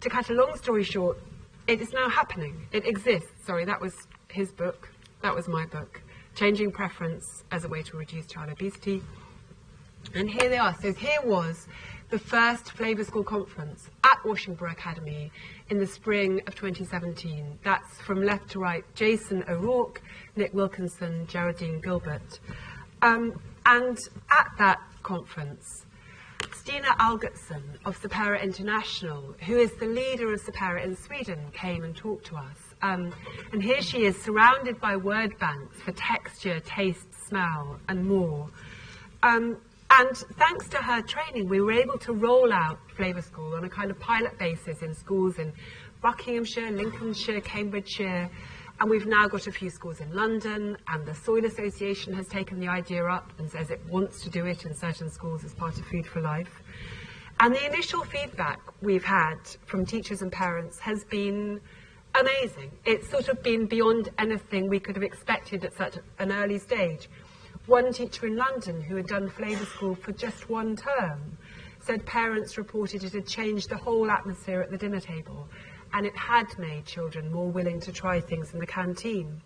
to cut a long story short, it is now happening. It exists. Sorry, that was his book. That was my book. Changing Preference as a Way to Reduce Child Obesity. And here they are. So here was the first Flavour School conference at Washingborough Academy in the spring of 2017. That's from left to right, Jason O'Rourke, Nick Wilkinson, Geraldine Gilbert. And at that conference, Stina Algertsson of Sapere International, who is the leader of Sapere in Sweden, came and talked to us. And here she is, surrounded by word banks for texture, taste, smell, and more. And thanks to her training, we were able to roll out Flavour School on a kind of pilot basis in schools in Buckinghamshire, Lincolnshire, Cambridgeshire, and we've now got a few schools in London, and the Soil Association has taken the idea up and says it wants to do it in certain schools as part of Food for Life. And the initial feedback we've had from teachers and parents has been amazing. It's sort of been beyond anything we could have expected at such an early stage. One teacher in London who had done Flavour School for just one term said parents reported it had changed the whole atmosphere at the dinner table, and it had made children more willing to try things in the canteen.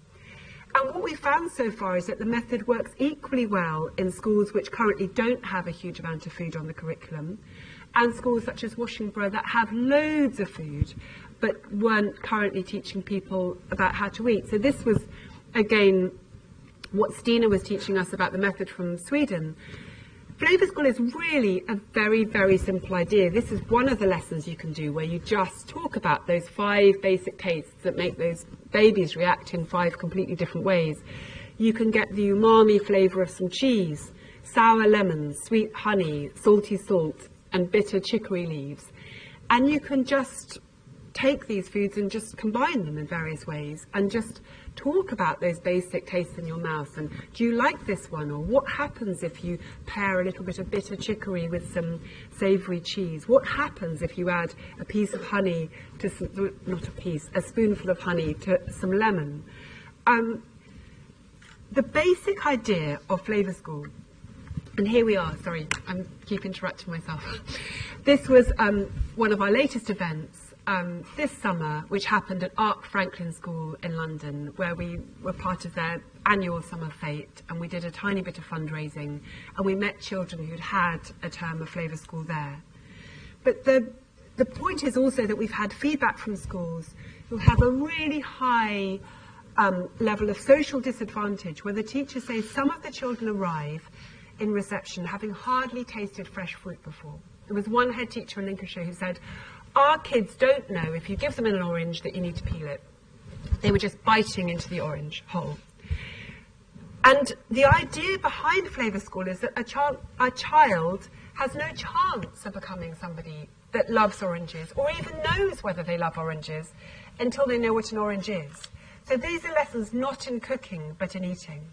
And what we found so far is that the method works equally well in schools which currently don't have a huge amount of food on the curriculum, and schools such as Washingborough that have loads of food but weren't currently teaching people about how to eat. So this was, again, what Stina was teaching us about the method from Sweden. Flavour School is really a very, very simple idea. This is one of the lessons you can do where you just talk about those 5 basic tastes that make those babies react in 5 completely different ways. You can get the umami flavour of some cheese, sour lemons, sweet honey, salty salt, and bitter chicory leaves. And you can just take these foods and just combine them in various ways and just talk about those basic tastes in your mouth. And do you like this one? Or what happens if you pair a little bit of bitter chicory with some savoury cheese? What happens if you add a piece of honey to some, not a piece, a spoonful of honey to some lemon? The basic idea of Flavour School, and here we are, sorry, I keep interrupting myself. This was one of our latest events this summer, which happened at Ark Franklin School in London, where we were part of their annual summer fete, and we did a tiny bit of fundraising, and we met children who'd had a term of Flavour School there. But the point is also that we've had feedback from schools who have a really high level of social disadvantage, where the teachers say some of the children arrive in reception having hardly tasted fresh fruit before. There was one head teacher in Lincolnshire who said, our kids don't know if you give them an orange that you need to peel it. They were just biting into the orange whole. And the idea behind Flavour School is that a child has no chance of becoming somebody that loves oranges or even knows whether they love oranges until they know what an orange is. So these are lessons not in cooking but in eating.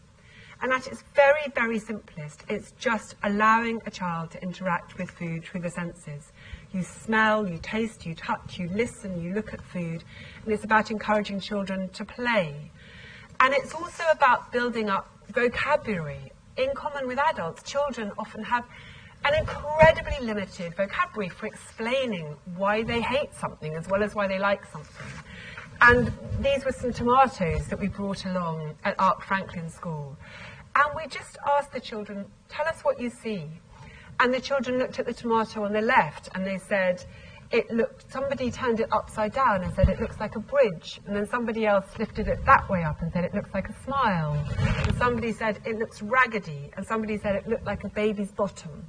And at its very, very simplest, it's just allowing a child to interact with food through the senses. You smell, you taste, you touch, you listen, you look at food, and it's about encouraging children to play. And it's also about building up vocabulary. In common with adults, children often have an incredibly limited vocabulary for explaining why they hate something as well as why they like something. And these were some tomatoes that we brought along at Ark Franklin School. And we just asked the children, tell us what you see. And the children looked at the tomato on the left and they said, somebody turned it upside down and said it looks like a bridge. And then somebody else lifted it that way up and said it looks like a smile. And somebody said it looks raggedy. And somebody said it looked like a baby's bottom.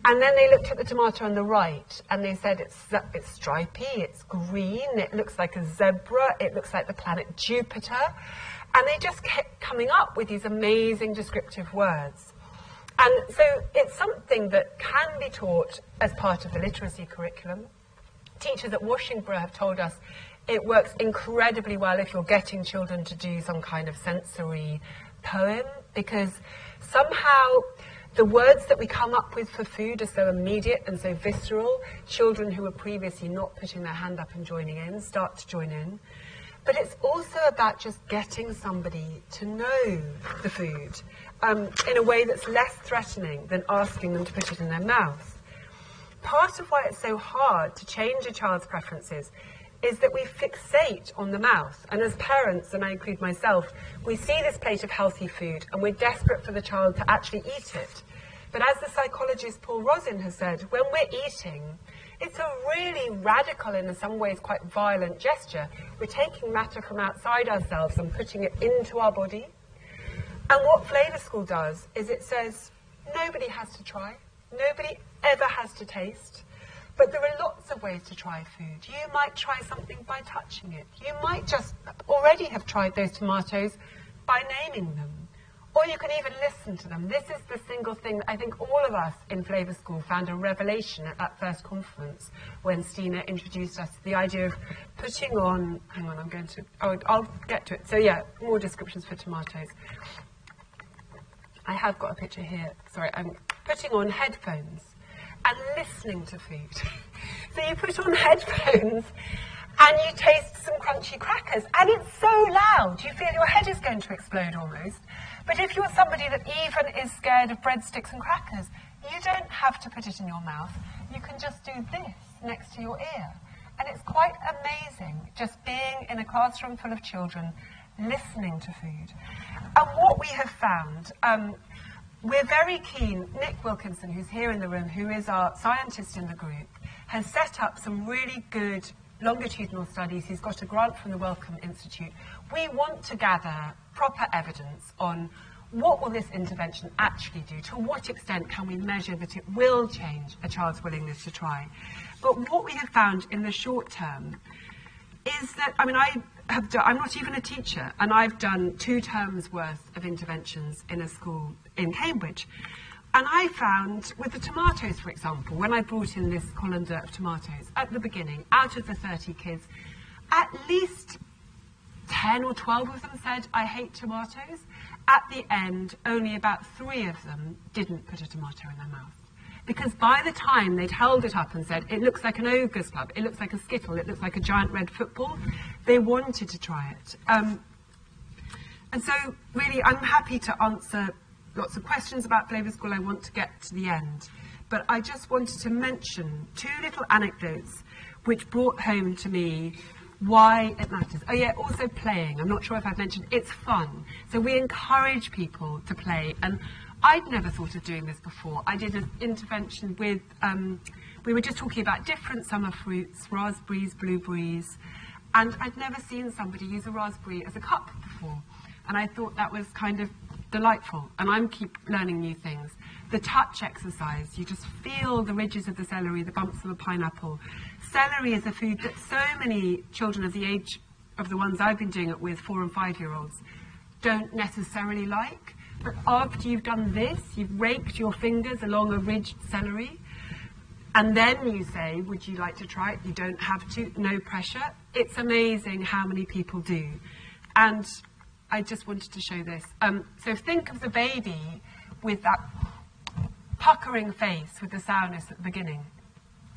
And then they looked at the tomato on the right and they said it's stripy, it's green, it looks like a zebra, it looks like the planet Jupiter. And they just kept coming up with these amazing descriptive words. And so it's something that can be taught as part of the literacy curriculum. Teachers at Washington have told us it works incredibly well if you're getting children to do some kind of sensory poem, because somehow the words that we come up with for food are so immediate and so visceral. Children who were previously not putting their hand up and joining in start to join in. But it's also about just getting somebody to know the food in a way that's less threatening than asking them to put it in their mouth. Part of why it's so hard to change a child's preferences is that we fixate on the mouth. And as parents, and I include myself, we see this plate of healthy food and we're desperate for the child to actually eat it. But as the psychologist Paul Rosin has said, when we're eating, it's a really radical, and in some ways quite violent gesture. We're taking matter from outside ourselves and putting it into our body. And what Flavour School does is it says, nobody has to try. Nobody ever has to taste. But there are lots of ways to try food. You might try something by touching it. You might just already have tried those tomatoes by naming them. Or you can even listen to them. This is the single thing that I think all of us in Flavour School found a revelation at that first conference when Stina introduced us to the idea of putting on, hang on, I'll get to it. So yeah, more descriptions for tomatoes. I have got a picture here. Sorry, I'm putting on headphones and listening to food. So you put on headphones and you taste some crunchy crackers, and it's so loud, you feel your head is going to explode almost. But if you're somebody that even is scared of breadsticks and crackers, you don't have to put it in your mouth. You can just do this next to your ear. And it's quite amazing just being in a classroom full of children, listening to food. And what we have found, we're very keen, Nick Wilkinson, who's here in the room, who is our scientist in the group, has set up some really good longitudinal studies. He's got a grant from the Wellcome Institute. We want to gather proper evidence on what will this intervention actually do, to what extent can we measure that it will change a child's willingness to try. But what we have found in the short term is that, I'm not even a teacher, and I've done 2 terms worth of interventions in a school in Cambridge. And I found, with the tomatoes, for example, when I brought in this colander of tomatoes, at the beginning, out of the 30 kids, at least 10 or 12 of them said, I hate tomatoes. At the end, only about 3 of them didn't put a tomato in their mouth. Because by the time they'd held it up and said, it looks like an ogre's club, it looks like a skittle, it looks like a giant red football, they wanted to try it. And so, really, I'm happy to answer lots of questions about Flavour School. I want to get to the end. But I just wanted to mention 2 little anecdotes which brought home to me why it matters. Oh yeah, also playing. I'm not sure if I've mentioned, it's fun. So we encourage people to play. And I'd never thought of doing this before. I did an intervention with, we were just talking about different summer fruits, raspberries, blueberries, and I'd never seen somebody use a raspberry as a cup before. And I thought that was kind of delightful, and I keep learning new things. The touch exercise, you just feel the ridges of the celery, the bumps of a pineapple. Celery is a food that so many children of the age of the ones I've been doing it with, 4 and 5-year-olds, don't necessarily like. But after you've done this, you've raked your fingers along a ridged celery, and then you say, would you like to try it? You don't have to, no pressure. It's amazing how many people do. And I just wanted to show this. So think of the baby with that puckering face with the sourness at the beginning.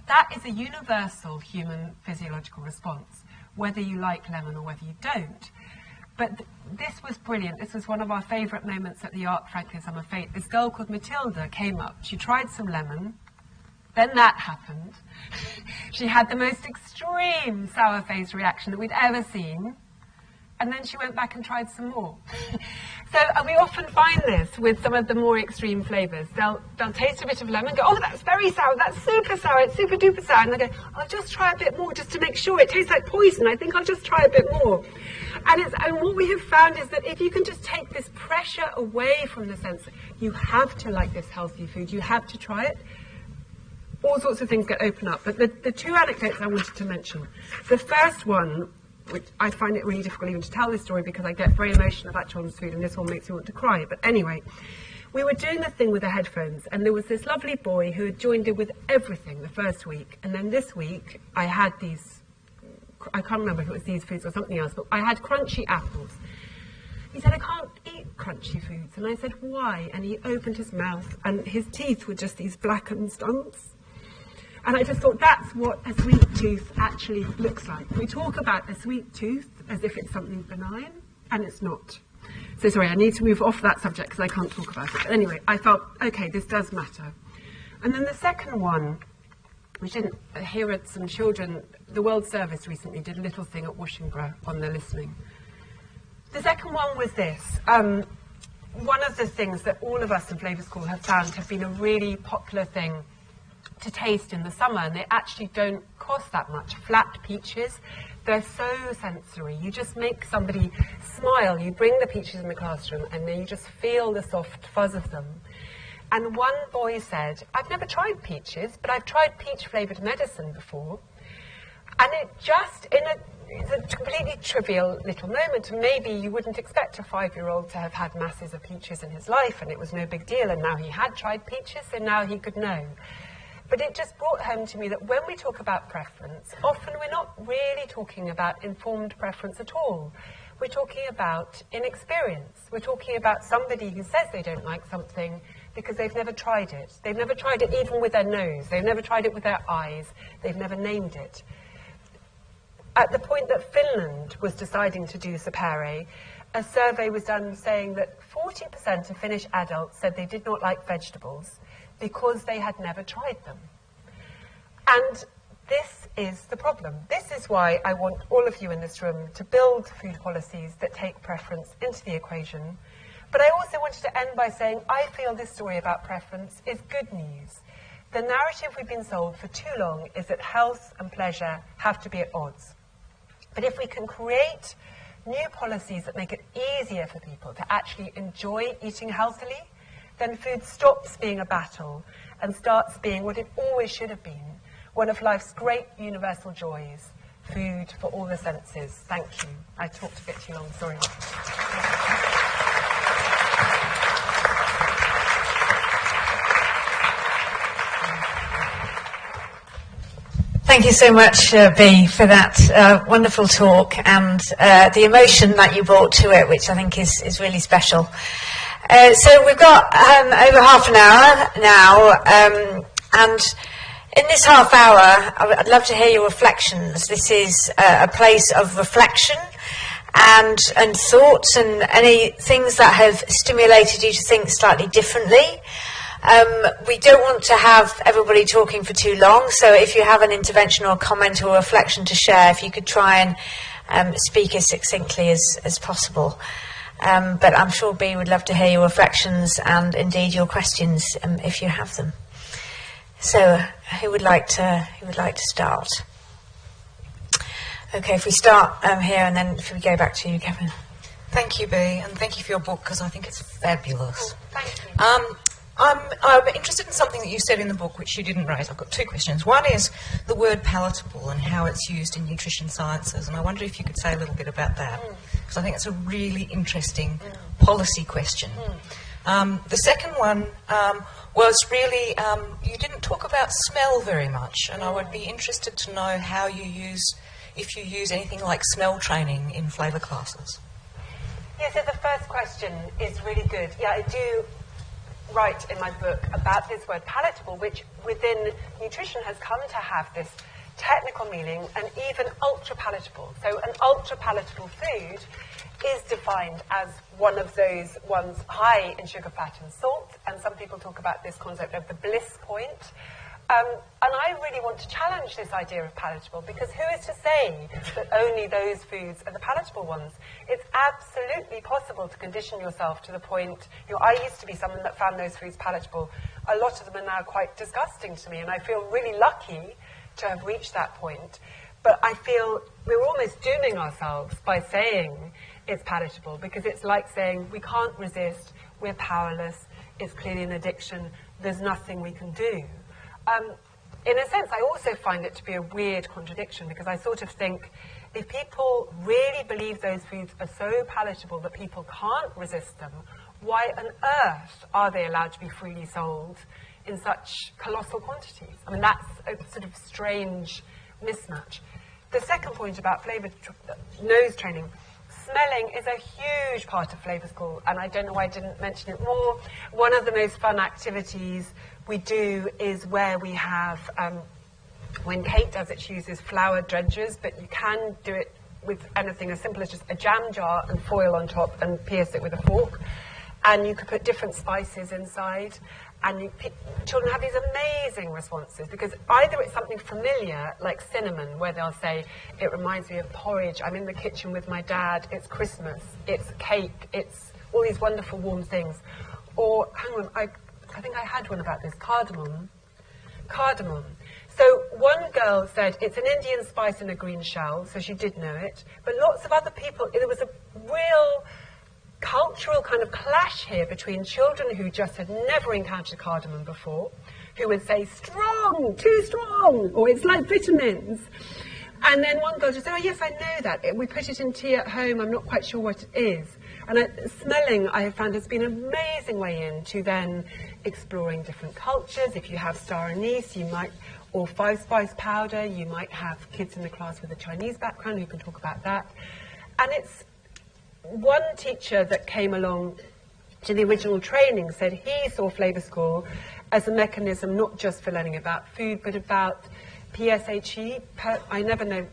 That is a universal human physiological response, whether you like lemon or whether you don't. But this was brilliant. This was one of our favourite moments at the Ark Franklin Summer Fete. This girl called Matilda came up. She tried some lemon. Then that happened. She had the most extreme sour face reaction that we'd ever seen. And then she went back and tried some more. So we often find this with some of the more extreme flavours. They'll taste a bit of lemon, go, oh, that's very sour, that's super sour, it's super duper sour. And they go, I'll just try a bit more just to make sure. It tastes like poison. I think I'll just try a bit more. And what we have found is that if you can just take this pressure away from the sense that you have to like this healthy food, you have to try it, all sorts of things get open up. But the two anecdotes I wanted to mention, the first one, which I find it really difficult even to tell this story because I get very emotional about children's food and this one makes me want to cry. But anyway, we were doing the thing with the headphones and there was this lovely boy who had joined in with everything the first week. And then this week I had these, I can't remember if it was these foods or something else, but I had crunchy apples. He said, I can't eat crunchy foods. And I said, why? And he opened his mouth and his teeth were just these blackened stumps. And I just thought that's what a sweet tooth actually looks like. We talk about a sweet tooth as if it's something benign, and it's not. So sorry, I need to move off that subject because I can't talk about it. But anyway, I felt, okay, this does matter. And then the second one, we didn't hear it, some children, the World Service recently did a little thing at Washington on their listening. The second one was this. One of the things that all of us in Flavour School have found have been a really popular thing to taste in the summer, and they actually don't cost that much. Flat peaches, they're so sensory. You just make somebody smile. You bring the peaches in the classroom and then you just feel the soft fuzz of them. And one boy said, I've never tried peaches, but I've tried peach-flavoured medicine before. And it just, it's a completely trivial little moment, and maybe you wouldn't expect a 5-year-old to have had masses of peaches in his life, and it was no big deal, and now he had tried peaches, so now he could know. But it just brought home to me that when we talk about preference, often we're not really talking about informed preference at all. We're talking about inexperience. We're talking about somebody who says they don't like something because they've never tried it. They've never tried it even with their nose. They've never tried it with their eyes. They've never named it. At the point that Finland was deciding to do Sapere, a survey was done saying that 40% of Finnish adults said they did not like vegetables because they had never tried them. And this is the problem. This is why I want all of you in this room to build food policies that take preference into the equation. But I also wanted to end by saying I feel this story about preference is good news. The narrative we've been sold for too long is that health and pleasure have to be at odds. But if we can create new policies that make it easier for people to actually enjoy eating healthily, then food stops being a battle and starts being what it always should have been, one of life's great universal joys, food for all the senses. Thank you. I talked a bit too long, sorry. Thank you so much, Bea, for that wonderful talk and the emotion that you brought to it, which I think is really special. So we've got over half an hour now, and in this half hour, I'd love to hear your reflections. This is a place of reflection and thoughts and any things that have stimulated you to think slightly differently. We don't want to have everybody talking for too long, so if you have an intervention or a comment or a reflection to share, if you could try and speak as succinctly as possible. But I'm sure Bea would love to hear your reflections and indeed your questions if you have them. So who would like to start? Okay, if we start here and then if we go back to you, Kevin. Thank you, Bea, and thank you for your book because I think it's fabulous. Oh, thank you. I'm interested in something that you said in the book which you didn't raise. I've got two questions. One is the word palatable and how it's used in nutrition sciences, and I wonder if you could say a little bit about that, because I think it's a really interesting policy question. The second one was really, you didn't talk about smell very much, and I would be interested to know how you use, if you use anything like smell training in flavour classes. Yeah, so the first question is really good. Yeah, I do write in my book about this word palatable, which within nutrition has come to have this technical meaning and even ultra-palatable. So an ultra-palatable food is defined as one of those ones high in sugar, fat and salt, and some people talk about this concept of the Bliss point. And I really want to challenge this idea of palatable, because who is to say that only those foods are the palatable ones? It's absolutely possible to condition yourself to the point, I used to be someone that found those foods palatable. A lot of them are now quite disgusting to me, and I feel really lucky to have reached that point. But I feel we're almost dooming ourselves by saying it's palatable, because it's like saying we can't resist, we're powerless, it's clearly an addiction, there's nothing we can do. In a sense, I also find it to be a weird contradiction, because I sort of think if people really believe those foods are so palatable that people can't resist them, why on earth are they allowed to be freely sold in such colossal quantities? I mean, that's a sort of strange mismatch. The second point about flavour nose training, smelling is a huge part of Flavour School, and I don't know why I didn't mention it more. One of the most fun activities we do is where we have, when Kate does it, she uses flour dredgers, but you can do it with anything as simple as just a jam jar and foil on top and pierce it with a fork. And you could put different spices inside, and children have these amazing responses, because either it's something familiar, like cinnamon, where they'll say, it reminds me of porridge, I'm in the kitchen with my dad, it's Christmas, it's cake, it's all these wonderful warm things. Or, hang on, I think I had one about this, cardamom. So one girl said it's an Indian spice in a green shell, so she did know it, but lots of other people, there was a real cultural kind of clash here between children who just had never encountered cardamom before, who would say, strong, too strong, or it's like vitamins. And then one girl just said, oh yes, I know that. We put it in tea at home, I'm not quite sure what it is. And smelling, I have found, has been an amazing way into then exploring different cultures. If you have star anise, you might, or 5-spice powder, you might have kids in the class with a Chinese background who can talk about that. And it's one teacher that came along to the original training said he saw Flavour School as a mechanism not just for learning about food, but about PSHE, I never know,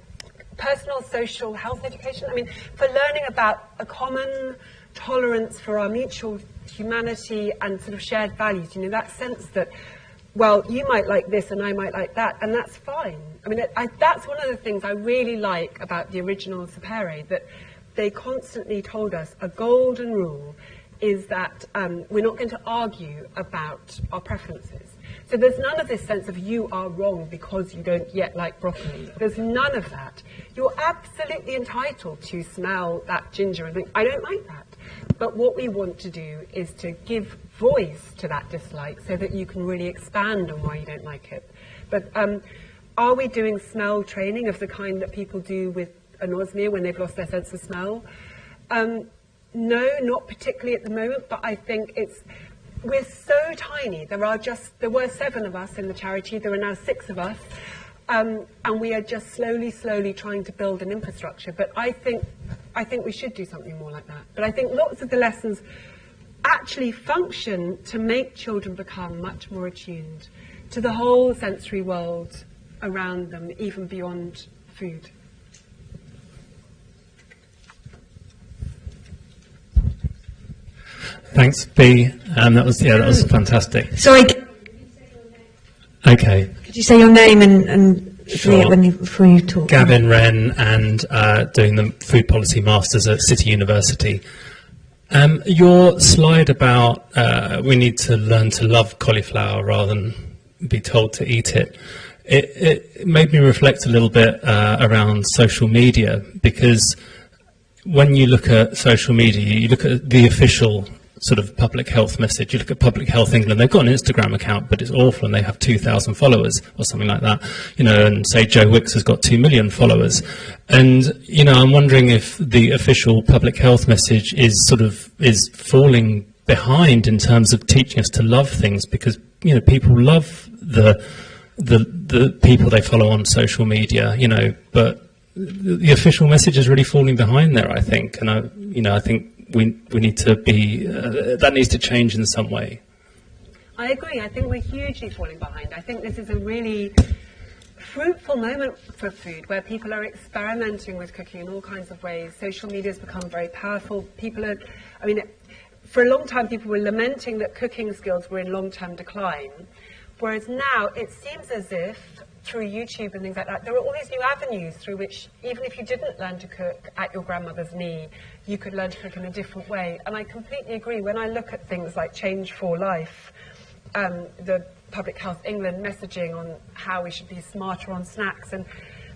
personal social health education. I mean, for learning about a common tolerance for our mutual humanity and sort of shared values, that sense that, well, you might like this and I might like that, and that's fine. I mean, that's one of the things I really like about the original Sapere, that they constantly told us a golden rule is that we're not going to argue about our preferences. So there's none of this sense of you are wrong because you don't yet like broccoli. There's none of that. You're absolutely entitled to smell that ginger and think, I don't like that. But what we want to do is to give voice to that dislike so that you can really expand on why you don't like it. But are we doing smell training of the kind that people do with anosmia when they've lost their sense of smell? No, not particularly at the moment, but I think we're so tiny. There were 7 of us in the charity, there are now 6 of us, and we are just slowly trying to build an infrastructure. But I think we should do something more like that. But I think lots of the lessons actually function to make children become much more attuned to the whole sensory world around them, even beyond food. Thanks, B. That was fantastic. Sorry. Okay. Could you say your name and Sure. before you talk? Gavin Wren, and doing the Food Policy Masters at City University. Your slide about we need to learn to love cauliflower rather than be told to eat it. It made me reflect a little bit around social media, because when you look at social media, you look at the official sort of public health message. You look at Public Health England, they've got an Instagram account, but it's awful, and they have 2,000 followers or something like that. And say Joe Wicks has got 2 million followers. And, I'm wondering if the official public health message is falling behind in terms of teaching us to love things, because, people love the people they follow on social media, but the official message is really falling behind there, I think. And I think we need to be, that needs to change in some way. I agree. I think we're hugely falling behind. I think this is a really fruitful moment for food, where people are experimenting with cooking in all kinds of ways. Social media has become very powerful. For a long time people were lamenting that cooking skills were in long-term decline. Whereas now it seems as if through YouTube and things like that, there are all these new avenues through which, even if you didn't learn to cook at your grandmother's knee, you could learn to cook in a different way. And I completely agree. When I look at things like Change for Life, the Public Health England messaging on how we should be smarter on snacks, and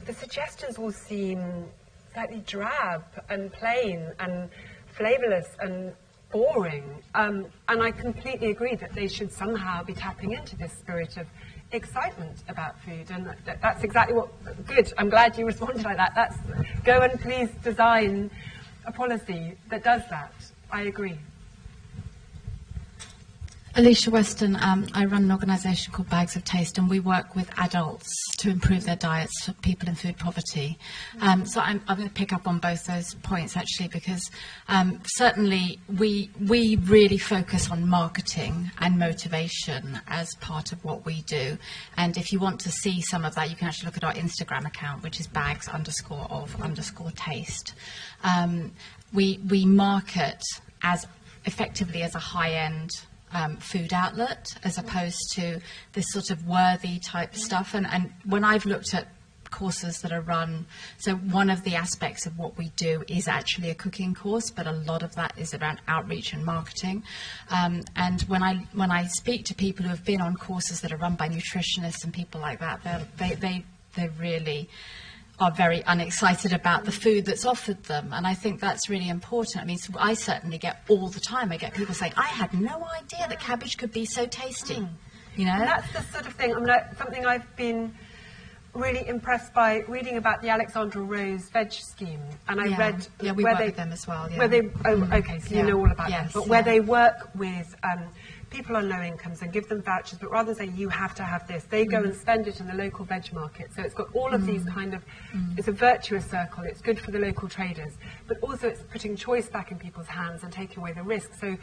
the suggestions all seem slightly drab and plain and flavourless and boring. And I completely agree that they should somehow be tapping into this spirit of excitement about food, and that's exactly what. Good. I'm glad you responded like that. That's go and please design a policy that does that. I agree. Alicia Weston, I run an organisation called Bags of Taste, and we work with adults to improve their diets for people in food poverty. So I'm going to pick up on both those points, actually, because certainly we really focus on marketing and motivation as part of what we do. And if you want to see some of that, you can actually look at our Instagram account, which is bags_of_taste. We market as effectively as a high-end food outlet, as opposed to this sort of worthy type stuff. And when I've looked at courses that are run, so one of the aspects of what we do is actually a cooking course, but a lot of that is around outreach and marketing. And when I speak to people who have been on courses that are run by nutritionists and people like that, they really are very unexcited about the food that's offered them. And I think that's really important. I mean, so I certainly get all the time, I get people saying, I had no idea that cabbage could be so tasty. You know? And that's the sort of thing, I mean, something I've been really impressed by reading about the Alexandra Rose veg scheme. And I read we work with them as well. Where they, okay, so you know all about them. But where they work with people on low incomes and give them vouchers, but rather than say you have to have this, they go and spend it in the local veg market. So it's got all of these kind of, it's a virtuous circle. It's good for the local traders, but also it's putting choice back in people's hands and taking away the risk. So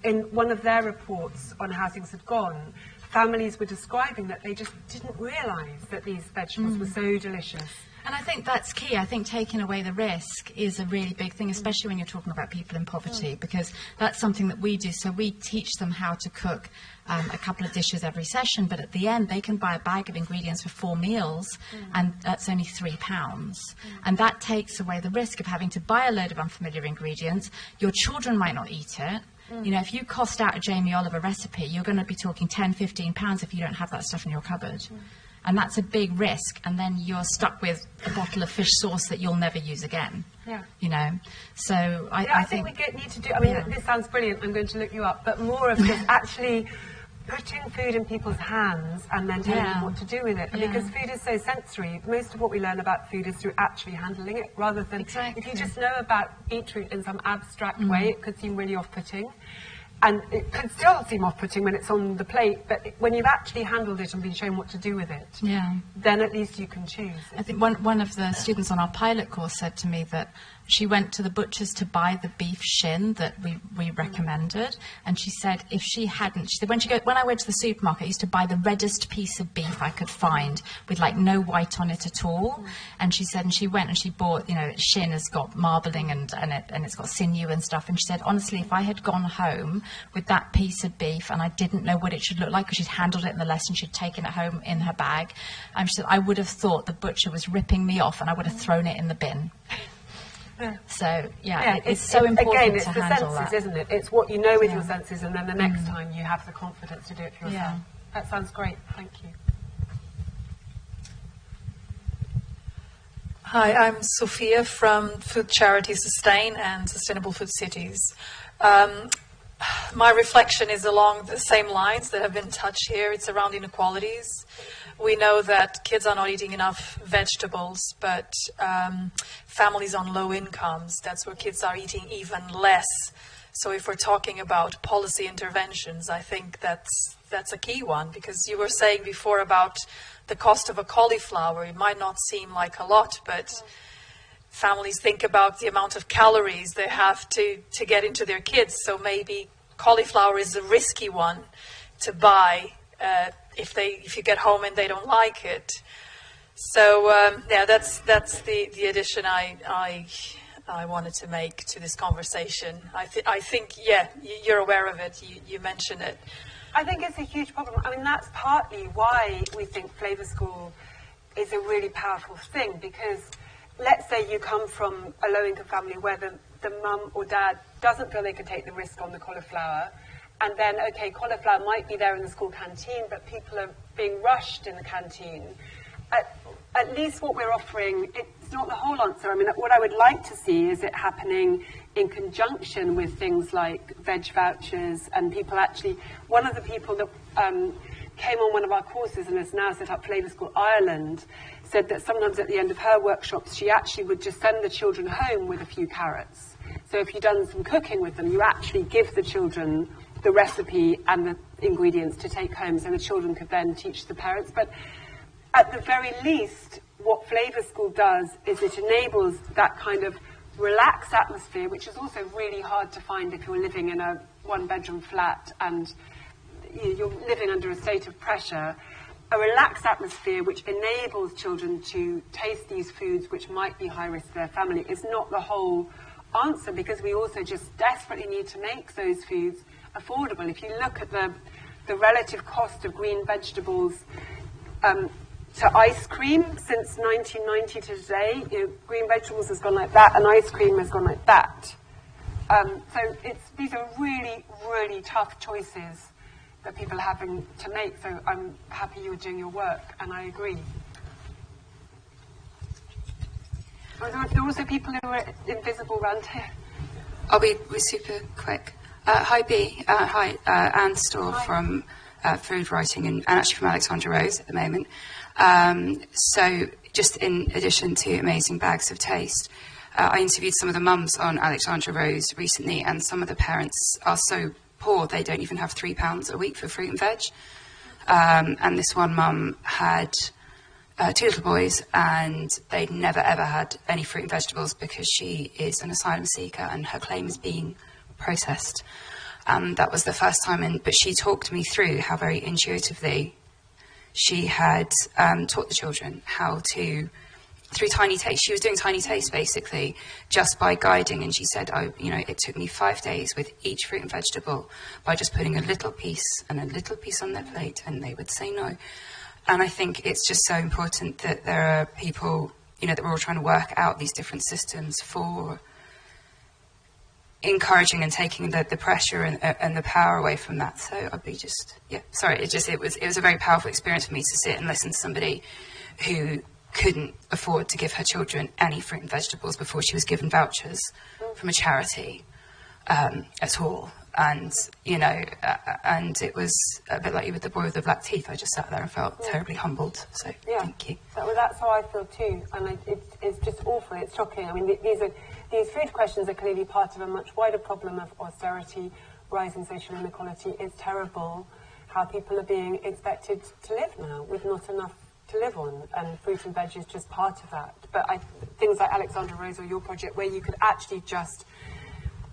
in one of their reports on how things had gone, families were describing that they just didn't realise that these vegetables were so delicious. And I think that's key. I think taking away the risk is a really big thing, especially when you're talking about people in poverty, because that's something that we do. So we teach them how to cook a couple of dishes every session, but at the end they can buy a bag of ingredients for 4 meals, and that's only £3. And that takes away the risk of having to buy a load of unfamiliar ingredients. Your children might not eat it. You know, if you cost out a Jamie Oliver recipe, you're going to be talking £10, £15 if you don't have that stuff in your cupboard. And that's a big risk, and then you're stuck with a bottle of fish sauce that you'll never use again. You know, so I think we need to do, I mean, this sounds brilliant, I'm going to look you up, but more of this actually putting food in people's hands and then telling them what to do with it. Because food is so sensory, most of what we learn about food is through actually handling it, rather than if you just know about beetroot in some abstract way, it could seem really off-putting. And it could still seem off-putting when it's on the plate, but when you've actually handled it and been shown what to do with it, then at least you can choose. I think one of the students on our pilot course said to me that she went to the butcher's to buy the beef shin that we recommended, and she said if she hadn't, she said when I went to the supermarket, I used to buy the reddest piece of beef I could find with like no white on it at all. And she said, and she went and she bought, you know, shin has got marbling and it's got sinew and stuff. And she said, honestly, if I had gone home with that piece of beef and I didn't know what it should look like, because she'd handled it in the lesson, she'd taken it home in her bag, she said, I would have thought the butcher was ripping me off and I would have thrown it in the bin. So it's so important again, it's to the handle senses, that. isn't it? It's what you know with your senses, and then the next time you have the confidence to do it for yourself. That sounds great. Thank you. Hi, I'm Sophia from food charity Sustain and Sustainable Food Cities. My reflection is along the same lines that have been touched here. It's around inequalities. We know that kids are not eating enough vegetables, but families on low incomes, that's where kids are eating even less. So if we're talking about policy interventions, I think that's a key one, because you were saying before about the cost of a cauliflower. It might not seem like a lot, but families think about the amount of calories they have to get into their kids. So maybe cauliflower is a risky one to buy if you get home and they don't like it. So that's the addition I wanted to make to this conversation. I think you're aware of it. You mentioned it. I think it's a huge problem. I mean, that's partly why we think Flavour School is a really powerful thing, because let's say you come from a low-income family where the mum or dad doesn't feel they can take the risk on the cauliflower, and then, okay, cauliflower might be there in the school canteen, but people are being rushed in the canteen. At least what we're offering, it's not the whole answer. I mean, what I would like to see is it happening in conjunction with things like veg vouchers, and people actually, one of the people that came on one of our courses and has now set up Flavour School Ireland said that sometimes at the end of her workshops she actually would just send the children home with a few carrots. So if you've done some cooking with them, you actually give the children the recipe and the ingredients to take home, so the children could then teach the parents. But at the very least, what Flavour School does is it enables that kind of relaxed atmosphere, which is also really hard to find if you're living in a one-bedroom flat and you're living under a state of pressure. A relaxed atmosphere which enables children to taste these foods which might be high risk for their family is not the whole answer, because we also just desperately need to make those foods affordable. If you look at the relative cost of green vegetables to ice cream since 1990 to today, green vegetables has gone like that and ice cream has gone like that. So these are really, really tough choices that people are having to make. So I'm happy you're doing your work, and I agree. There are also people who are invisible around here. I'll be super quick. Hi, B. Hi, Anne Storr from Food Writing, and actually from Alexandra Rose at the moment. So just in addition to Amazing Bags of Taste, I interviewed some of the mums on Alexandra Rose recently, and some of the parents are so poor they don't even have £3 a week for fruit and veg. And this one mum had 2 little boys, and they'd never ever had any fruit and vegetables because she is an asylum seeker and her claim is being processed. That was the first time, but she talked me through how very intuitively she had taught the children how to, through tiny taste. She was doing tiny taste basically just by guiding, and she said, it took me 5 days with each fruit and vegetable by just putting a little piece and a little piece on their plate, and they would say no. And I think it's just so important that there are people, that we're all trying to work out these different systems for encouraging and taking the pressure and the power away from that. So I'd be it was a very powerful experience for me to sit and listen to somebody who couldn't afford to give her children any fruit and vegetables before she was given vouchers from a charity at all. And, and it was a bit like you with the boy with the black teeth. I just sat there and felt terribly humbled. So thank you. That's how I feel too. And it's just awful. It's shocking. I mean, these food questions are clearly part of a much wider problem of austerity, rising social inequality. It's terrible how people are being expected to live now with not enough to live on, and fruit and veg is just part of that. But things like Alexandra Rose or your project, where you could actually just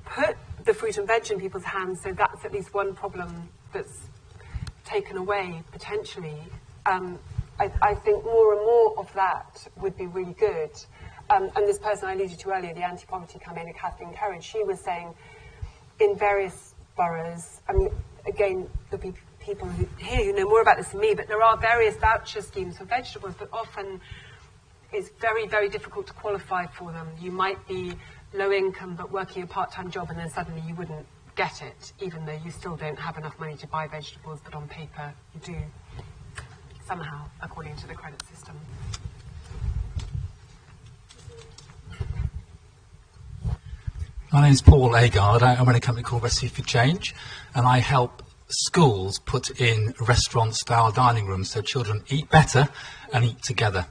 put the fruit and veg in people's hands, so that's at least one problem that's taken away potentially. I think more and more of that would be really good. And this person I alluded to earlier, the anti-poverty campaigner Catherine Courage, she was saying in various boroughs, I mean, again, there'll be people here who know more about this than me, but there are various voucher schemes for vegetables, but often it's very, very difficult to qualify for them. You might be low income but working a part-time job, and then suddenly you wouldn't get it, even though you still don't have enough money to buy vegetables, but on paper you do, somehow, according to the credit system. My name's Paul Agard. I run a company called Recipe for Change, and I help schools put in restaurant-style dining rooms so children eat better and eat together.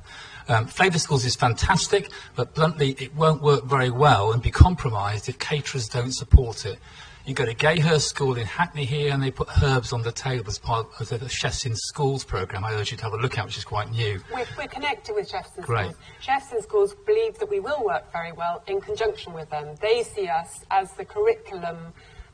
Flavour Schools is fantastic, but bluntly, it won't work very well and be compromised if caterers don't support it. You go to Gayhurst School in Hackney here, and they put herbs on the table as part of the Chefs in Schools programme. I urge you to have a look at, which is quite new. We're connected with Chefs in Great. Schools. Chefs in Schools believe that we will work very well in conjunction with them. They see us as the curriculum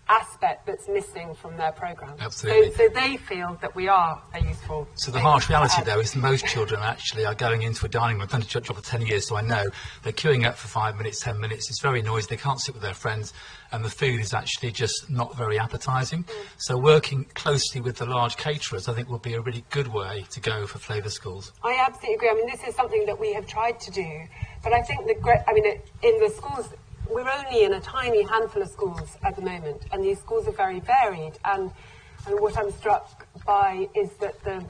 aspect that's missing from their programme. Absolutely. So they feel that we are a useful... So the harsh reality, though, is most children actually are going into a dining room. I've done a job for 10 years, so I know. They're queuing up for 5 minutes, 10 minutes. It's very noisy. They can't sit with their friends. And the food is actually just not very appetising. So working closely with the large caterers, I think, will be a really good way to go for Flavour Schools. I absolutely agree. I mean, this is something that we have tried to do. But I think in the schools... We're only in a tiny handful of schools at the moment, and these schools are very varied. And what I'm struck by is that the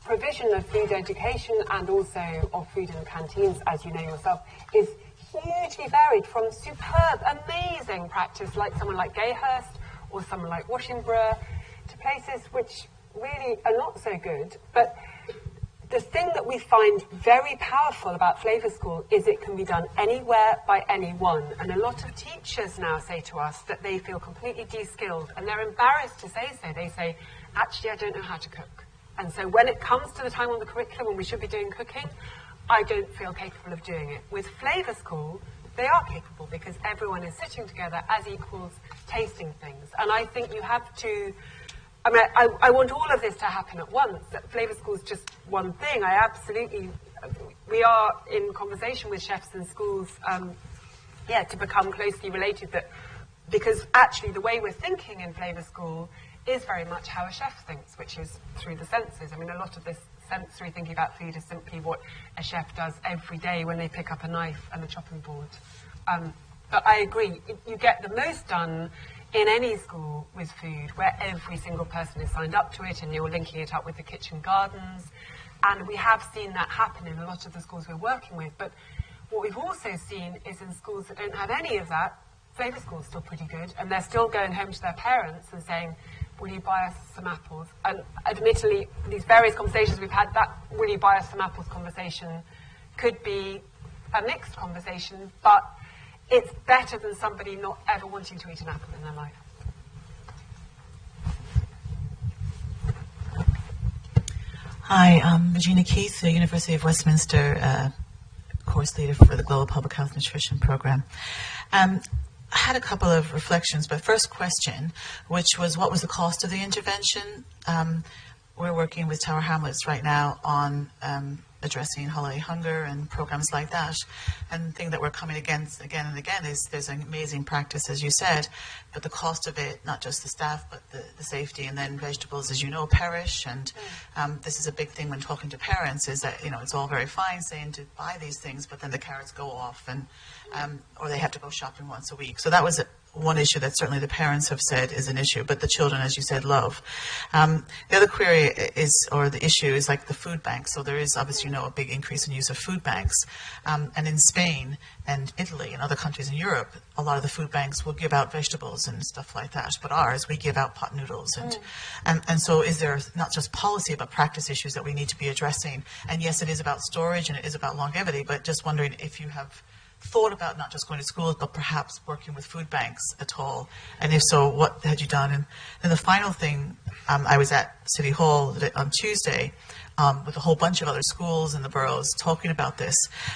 provision of food education and also of food in canteens, as you know yourself, is hugely varied, from superb, amazing practice like someone like Gayhurst or someone like Washington, to places which really are not so good. But the thing that we find very powerful about Flavour School is it can be done anywhere by anyone. And a lot of teachers now say to us that they feel completely de-skilled, and they're embarrassed to say so. They say, actually, I don't know how to cook. And so when it comes to the time on the curriculum when we should be doing cooking, I don't feel capable of doing it. With Flavour School, they are capable, because everyone is sitting together as equals, tasting things. And I think you have to... I mean, I want all of this to happen at once. That Flavour School is just one thing. We are in conversation with chefs and schools, to become closely related. Because actually the way we're thinking in Flavour School is very much how a chef thinks, which is through the senses. I mean, a lot of this sensory thinking about food is simply what a chef does every day when they pick up a knife and a chopping board. But I agree, you get the most done in any school with food, where every single person is signed up to it and you're linking it up with the kitchen gardens. And we have seen that happen in a lot of the schools we're working with. But what we've also seen is in schools that don't have any of that, Flavour School's still pretty good, and they're still going home to their parents and saying, will you buy us some apples? And admittedly, these various conversations we've had, that will you buy us some apples conversation could be a mixed conversation, but it's better than somebody not ever wanting to eat an apple in their life. Hi, I'm Regina Keith, the University of Westminster course leader for the Global Public Health Nutrition Program. I had a couple of reflections, but first question, which was, what was the cost of the intervention? We're working with Tower Hamlets right now on addressing holiday hunger and programs like that. And the thing that we're coming against again and again is there's an amazing practice, as you said, but the cost of it, not just the staff, but the safety, and then vegetables, as you know, perish. And this is a big thing when talking to parents, is that, you know, it's all very fine saying to buy these things, but then the carrots go off, and or they have to go shopping once a week. So that was one issue that certainly the parents have said is an issue, but the children, as you said, love. The other query is, or the issue is, like the food banks. So there is obviously, you know, a big increase in use of food banks. And in Spain and Italy and other countries in Europe, a lot of the food banks will give out vegetables and stuff like that. But ours, we give out pot noodles. And so is there not just policy but practice issues that we need to be addressing? And yes, it is about storage and it is about longevity, but just wondering if you have thought about not just going to schools, but perhaps working with food banks at all? And if so, what had you done? And then the final thing, I was at City Hall on Tuesday with a whole bunch of other schools in the boroughs talking about this.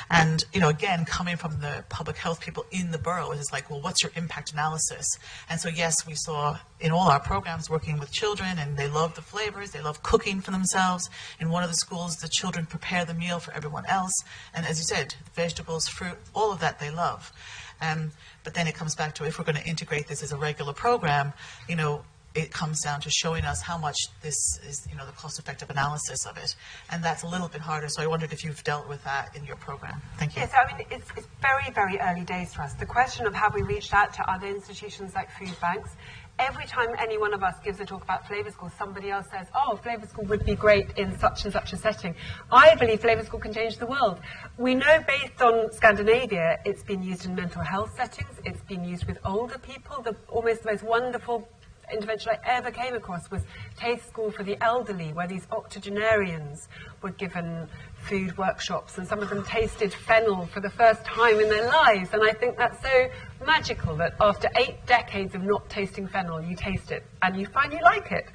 And, you know, again, coming from the public health people in the borough, it's like, well, what's your impact analysis? And so, yes, we saw in all our programs working with children, and they love the flavors, they love cooking for themselves. In one of the schools, the children prepare the meal for everyone else. And as you said, vegetables, fruit, all of that they love. But then it comes back to, if we're going to integrate this as a regular program, you know, it comes down to showing us how much this is, you know, the cost-effective analysis of it. And that's a little bit harder, so I wondered if you've dealt with that in your program. Thank you. Yes, I mean, it's very, very early days for us. The question of have we reached out to other institutions like food banks, every time any one of us gives a talk about Flavour School, somebody else says, oh, Flavour School would be great in such and such a setting. I believe Flavour School can change the world. We know, based on Scandinavia, it's been used in mental health settings, it's been used with older people. Almost the most wonderful intervention I ever came across was Taste School for the Elderly, where these octogenarians were given food workshops, and some of them tasted fennel for the first time in their lives. And I think that's so magical that after 8 decades of not tasting fennel, you taste it and you find you like it.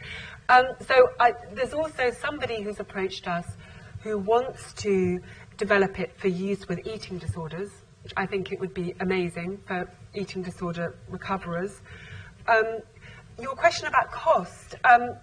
There's also somebody who's approached us who wants to develop it for use with eating disorders, which I think it would be amazing for eating disorder recoverers. Your question about cost. I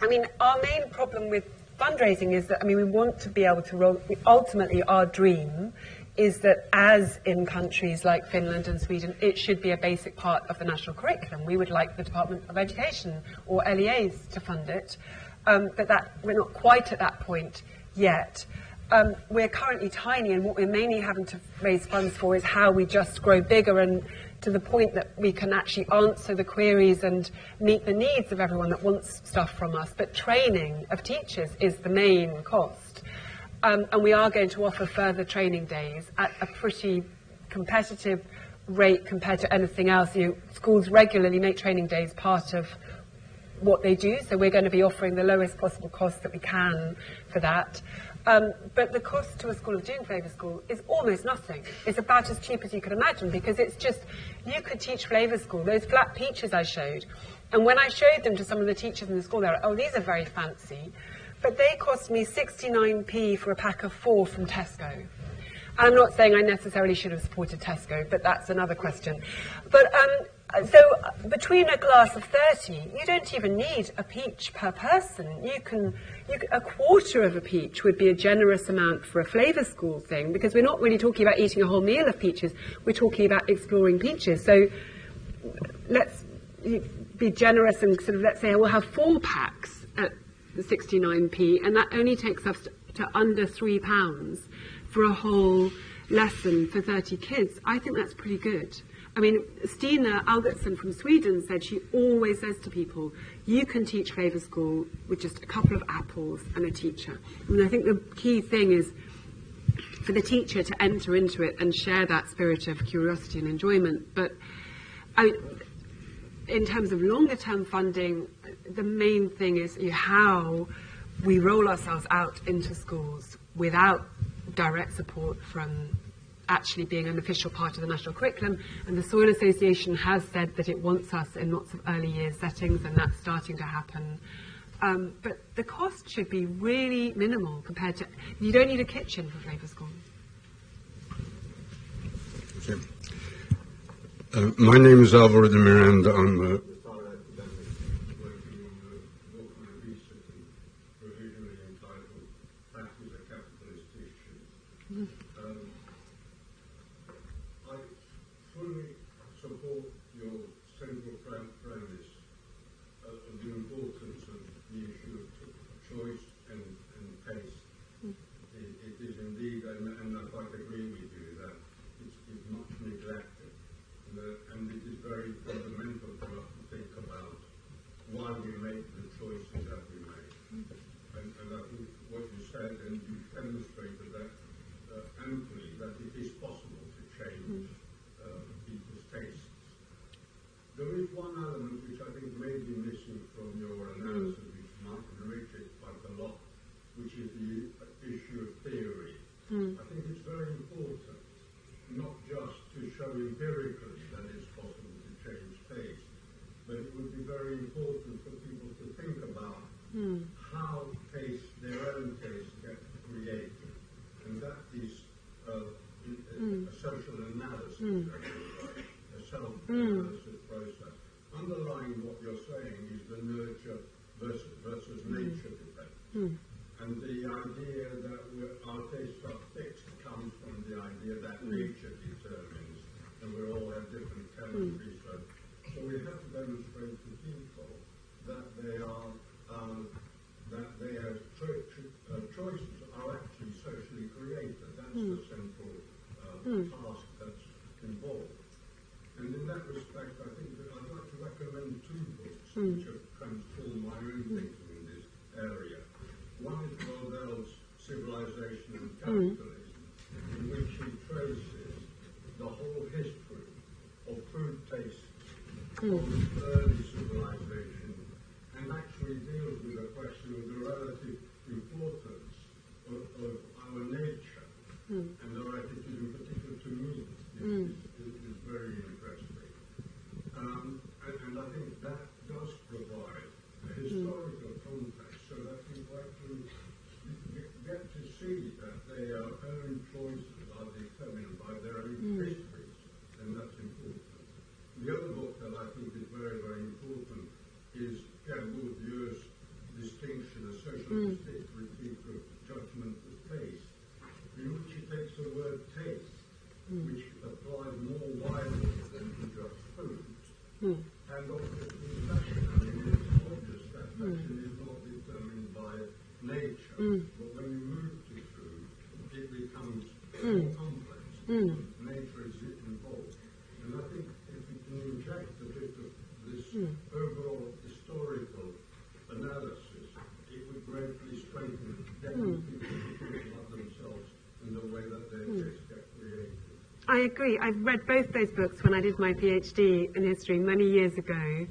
mean, our main problem with fundraising is that, I mean, we want to be able to ultimately our dream is that, as in countries like Finland and Sweden, it should be a basic part of the national curriculum. We would like the Department of Education or LEAs to fund it, but we're not quite at that point yet. We're currently tiny, and what we're mainly having to raise funds for is how we just grow bigger and to the point that we can actually answer the queries and meet the needs of everyone that wants stuff from us. But training of teachers is the main cost. And we are going to offer further training days at a pretty competitive rate compared to anything else. Schools regularly make training days part of what they do, so we're going to be offering the lowest possible cost that we can for that. But the cost to a school of doing Flavour School is almost nothing. It's about as cheap as you could imagine, because it's just, you could teach Flavour School, those flat peaches I showed, and when I showed them to some of the teachers in the school, they were like, oh, these are very fancy, but they cost me 69p for a pack of 4 from Tesco. And I'm not saying I necessarily should have supported Tesco, but that's another question. But so between a glass of 30, you don't even need a peach per person. A quarter of a peach would be a generous amount for a Flavour School thing, because we're not really talking about eating a whole meal of peaches. We're talking about exploring peaches. So let's be generous and sort of, let's say we'll have 4 packs at 69p, and that only takes us to under £3 for a whole lesson for 30 kids. I think that's pretty good. I mean, Stina Albertsson from Sweden said she always says to people, you can teach Flavour School with just a couple of apples and a teacher. I mean, I think the key thing is for the teacher to enter into it and share that spirit of curiosity and enjoyment. But I mean, in terms of longer term funding, the main thing is how we roll ourselves out into schools without direct support from actually being an official part of the national curriculum. And the Soil Association has said that it wants us in lots of early years settings, and that's starting to happen. But the cost should be really minimal compared to, you don't need a kitchen for Flavour School. Okay. My name is Alvaro de Miranda. I'm a retired academic working on the local research and provisionally entitled Practice of Capitalist Issues. I fully support your central premise of the importance of the issue of choice and taste. It is indeed, and I quite agree with you, that it's much neglected. And it is very fundamental for us to think about why we make the choices that we make. And I think what you said, and you demonstrated that amply, that it is possible to change people's tastes. There is one element which I think may be missing from your analysis, which might enrich it quite a lot, which is the issue of theory. I think it's very important, not just to show empirically that it's possible to change taste, but it would be very important for people to think about how their own taste gets created. And that is a social analysis, a self-analysis process. Underlying what you're saying is the nurture versus nature debate. And the idea that our tastes are fixed comes from the idea that nature determines, and we all have different tendencies. So we have to demonstrate to people that their choices are actually socially created. That's the central task that's involved. And in that respect, I think that I'd like to recommend 2 books which have transformed my own thinking in this area. One is Baudel's Civilization and Capitalism, in which he traces the whole history of food tastes of early civilization, and actually deals with the question of the relative importance of our nature and our attitude, in particular to meat, is very interesting. And I think that does provide a historical context so that people actually get to see that their own choices are determined by their own histories, and that's important. The other book that I think is very, very connection, a social stick with people of judgment of taste, in which it takes the word taste, which applies more widely than to just food, and obviously fashion. I mean, it's obvious that fashion is not determined by nature, but when you move to food, it becomes more complex. Nature is involved. And I think if we can inject a bit of this overall historical analysis, it would greatly strengthen getting people to think about themselves in the way that their tastes get created. I agree. I've read both those books when I did my PhD in history many years ago.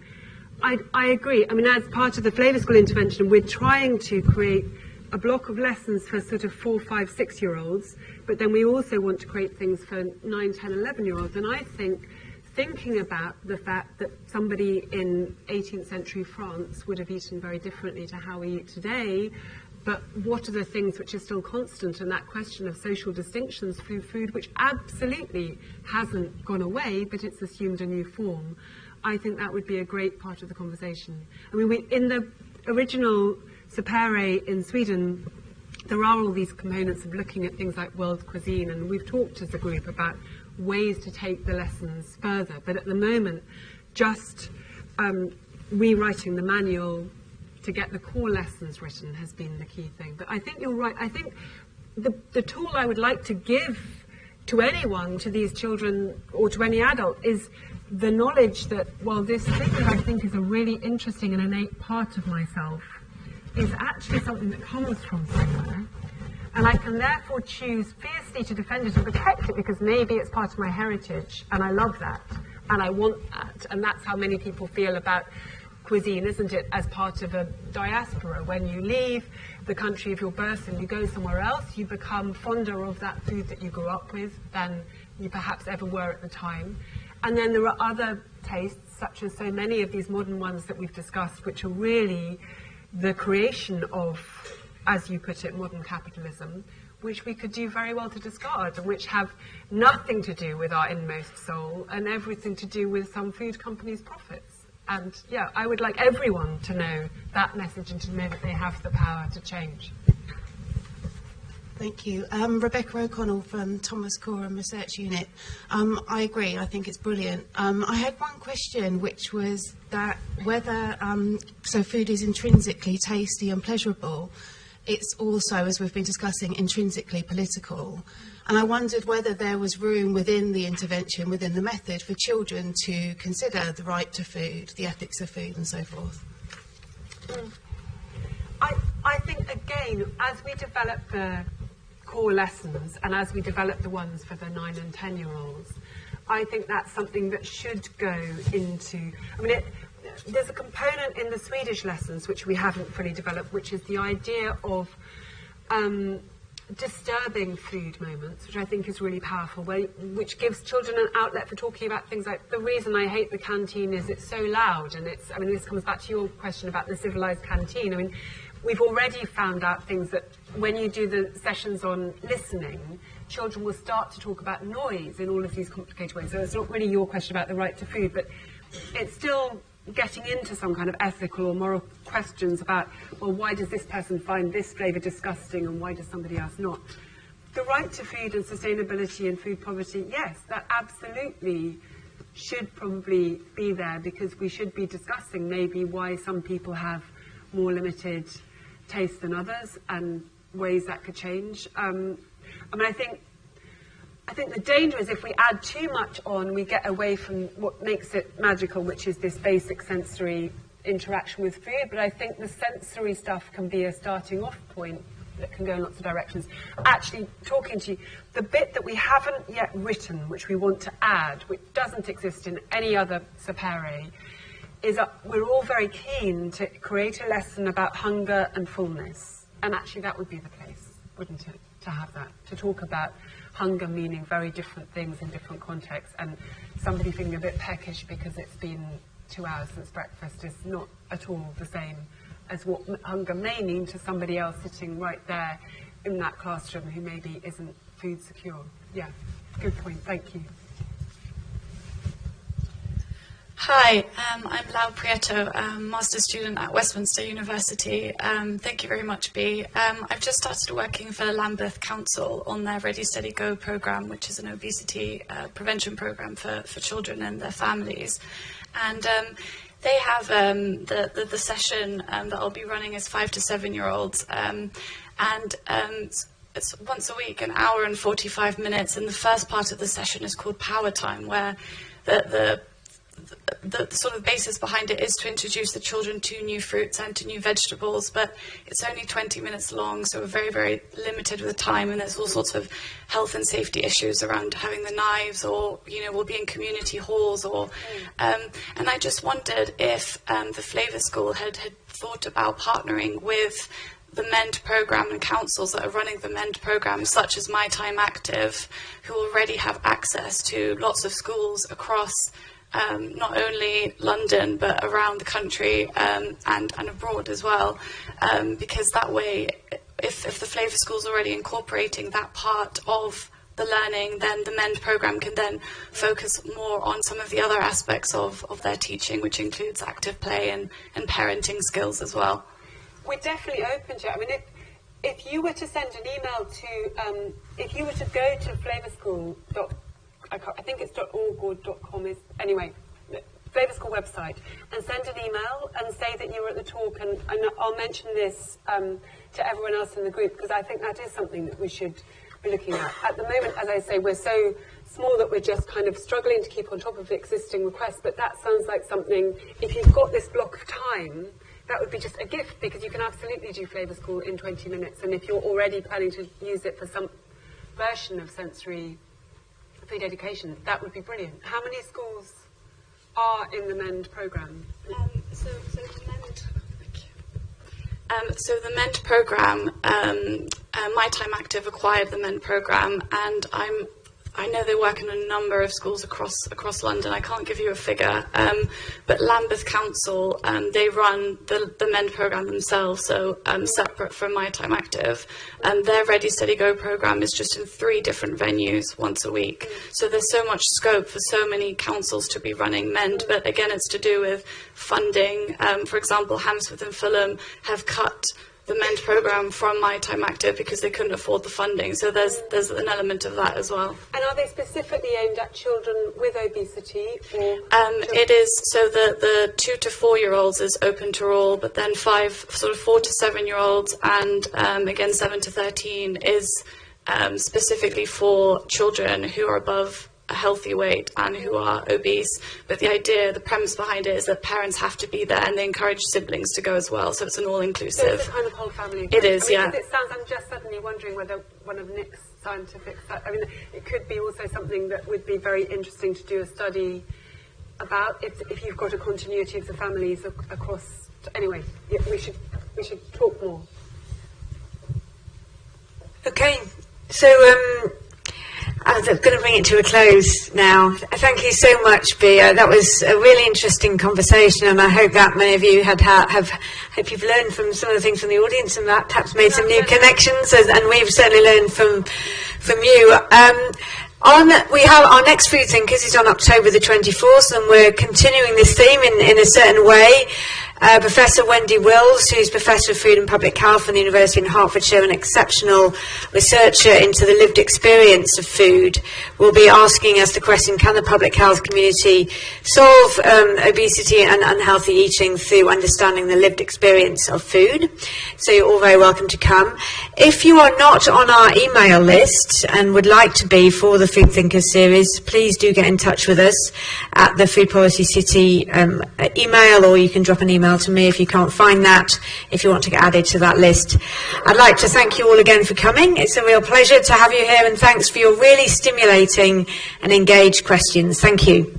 I agree. I mean, as part of the Flavour School intervention, we're trying to create a block of lessons for sort of 4, 5, 6-year-olds, but then we also want to create things for 9, 10, 11-year-olds. And I think thinking about the fact that somebody in 18th century France would have eaten very differently to how we eat today, but what are the things which are still constant, and that question of social distinctions through food, which absolutely hasn't gone away, but it's assumed a new form. I think that would be a great part of the conversation. I mean, in the original Sapere in Sweden, there are all these components of looking at things like world cuisine, and we've talked as a group about ways to take the lessons further. But at the moment, just rewriting the manual to get the core lessons written has been the key thing. But I think you're right. I think the tool I would like to give to anyone, to these children or to any adult, is the knowledge that, well, this thing that I think is a really interesting and innate part of myself is actually something that comes from somewhere, and I can therefore choose fiercely to defend it and protect it because maybe it's part of my heritage, and I love that, and I want that, and that's how many people feel about cuisine, isn't it, as part of a diaspora. When you leave the country of your birth and you go somewhere else, you become fonder of that food that you grew up with than you perhaps ever were at the time. And then there are other tastes, such as so many of these modern ones that we've discussed, which are really the creation of, as you put it, modern capitalism, which we could do very well to discard, and which have nothing to do with our inmost soul and everything to do with some food companies' profits. And yeah, I would like everyone to know that message and to know that they have the power to change. Thank you. Rebecca O'Connell from Thomas Coram Research Unit. I agree, I think it's brilliant. I had one question, which was that whether, so food is intrinsically tasty and pleasurable, it's also, as we've been discussing, intrinsically political. And I wondered whether there was room within the intervention, within the method, for children to consider the right to food, the ethics of food and so forth. I think, again, as we develop the core lessons and as we develop the ones for the 9 and 10-year-olds, I think that's something that should go into, I mean, there's a component in the Swedish lessons which we haven't fully developed, which is the idea of disturbing food moments, which I think is really powerful, which gives children an outlet for talking about things like, the reason I hate the canteen is it's so loud, and it's, I mean, this comes back to your question about the civilized canteen. I mean, we've already found out things that when you do the sessions on listening, children will start to talk about noise in all of these complicated ways. So it's not really your question about the right to food, but it's still getting into some kind of ethical or moral questions about, well, why does this person find this flavour disgusting and why does somebody else not? The right to food and sustainability and food poverty, yes, that absolutely should probably be there, because we should be discussing maybe why some people have more limited tastes than others and ways that could change. I mean, I think the danger is if we add too much on, we get away from what makes it magical, which is this basic sensory interaction with food. But I think the sensory stuff can be a starting off point that can go in lots of directions. Actually, talking to you, the bit that we haven't yet written, which we want to add, which doesn't exist in any other Sapere, is we're all very keen to create a lesson about hunger and fullness. And actually that would be the place, wouldn't it, to have that, to talk about hunger meaning very different things in different contexts, and somebody feeling a bit peckish because it's been 2 hours since breakfast is not at all the same as what hunger may mean to somebody else sitting right there in that classroom who maybe isn't food secure. Yeah, good point, thank you. Hi, I'm Lau Prieto, master student at Westminster University. Thank you very much, Bea. I've just started working for Lambeth Council on their Ready, Steady, Go programme, which is an obesity prevention programme for children and their families. And they have the session that I'll be running is 5 to 7-year-olds. It's once a week, an hour and 45 minutes. And the first part of the session is called Power Time, where the sort of basis behind it is to introduce the children to new fruits and to new vegetables, but it's only 20 minutes long, so we're very, very limited with time, and there's all sorts of health and safety issues around having the knives, or, we'll be in community halls, or, and I just wondered if the Flavour School had thought about partnering with the MEND programme and councils that are running the MEND programme, such as My Time Active, who already have access to lots of schools across not only London but around the country and abroad as well, because that way, if the Flavour School's already incorporating that part of the learning, then the MEND programme can then focus more on some of the other aspects of their teaching, which includes active play and parenting skills as well. We're definitely open to it. I mean, if you were to send an email to, if you were to go to flavourschool.com, I think it's .org or .com is, anyway, Flavour School website, and send an email and say that you were at the talk, and I'll mention this to everyone else in the group, because I think that is something that we should be looking at. At the moment, as I say, we're so small that we're just kind of struggling to keep on top of the existing requests, but that sounds like something, if you've got this block of time, that would be just a gift, because you can absolutely do Flavour School in 20 minutes, and if you're already planning to use it for some version of sensory food education, that would be brilliant. How many schools are in the MEND programme? So the MEND programme, My Time Active acquired the MEND programme, and I know they work in a number of schools across London. I can't give you a figure, but Lambeth Council, they run the MEND programme themselves, so separate from My Time Active. Their Ready, Steady, Go programme is just in 3 different venues once a week. So there's so much scope for so many councils to be running MEND, but again, it's to do with funding. For example, Hammersmith and Fulham have cut the MEND programme from My Time Active because they couldn't afford the funding. So there's an element of that as well. And are they specifically aimed at children with obesity? Or it is, so the 2 to 4-year-olds is open to all, but then 4 to 7-year-olds and again 7 to 13 is specifically for children who are above a healthy weight and who are obese. But the premise behind it is that parents have to be there, and they encourage siblings to go as well, so it's an all-inclusive. So it's a kind of whole family. It is, yeah. yeah. I'm just suddenly wondering whether one of Nick's scientific, it could be also something that would be very interesting to do a study about, if you've got a continuity of the families across. Anyway, we should talk more. Okay, so I'm going to bring it to a close now. Thank you so much, Bea. That was a really interesting conversation, and I hope that many of you hope you've learned from some of the things from the audience, and that perhaps made some new connections, and we've certainly learned from you. We have our next Food Thinkers is on October the 24th, and we're continuing this theme in a certain way. Professor Wendy Wills, who's Professor of Food and Public Health from the University in Hertfordshire, an exceptional researcher into the lived experience of food, will be asking us the question, can the public health community solve obesity and unhealthy eating through understanding the lived experience of food? So you're all very welcome to come. If you are not on our email list and would like to be for the Food Thinkers series, please do get in touch with us at the Food Policy City email, or you can drop an email to me if you can't find that, if you want to get added to that list. I'd like to thank you all again for coming. It's a real pleasure to have you here, and thanks for your really stimulating and engaged questions. Thank you.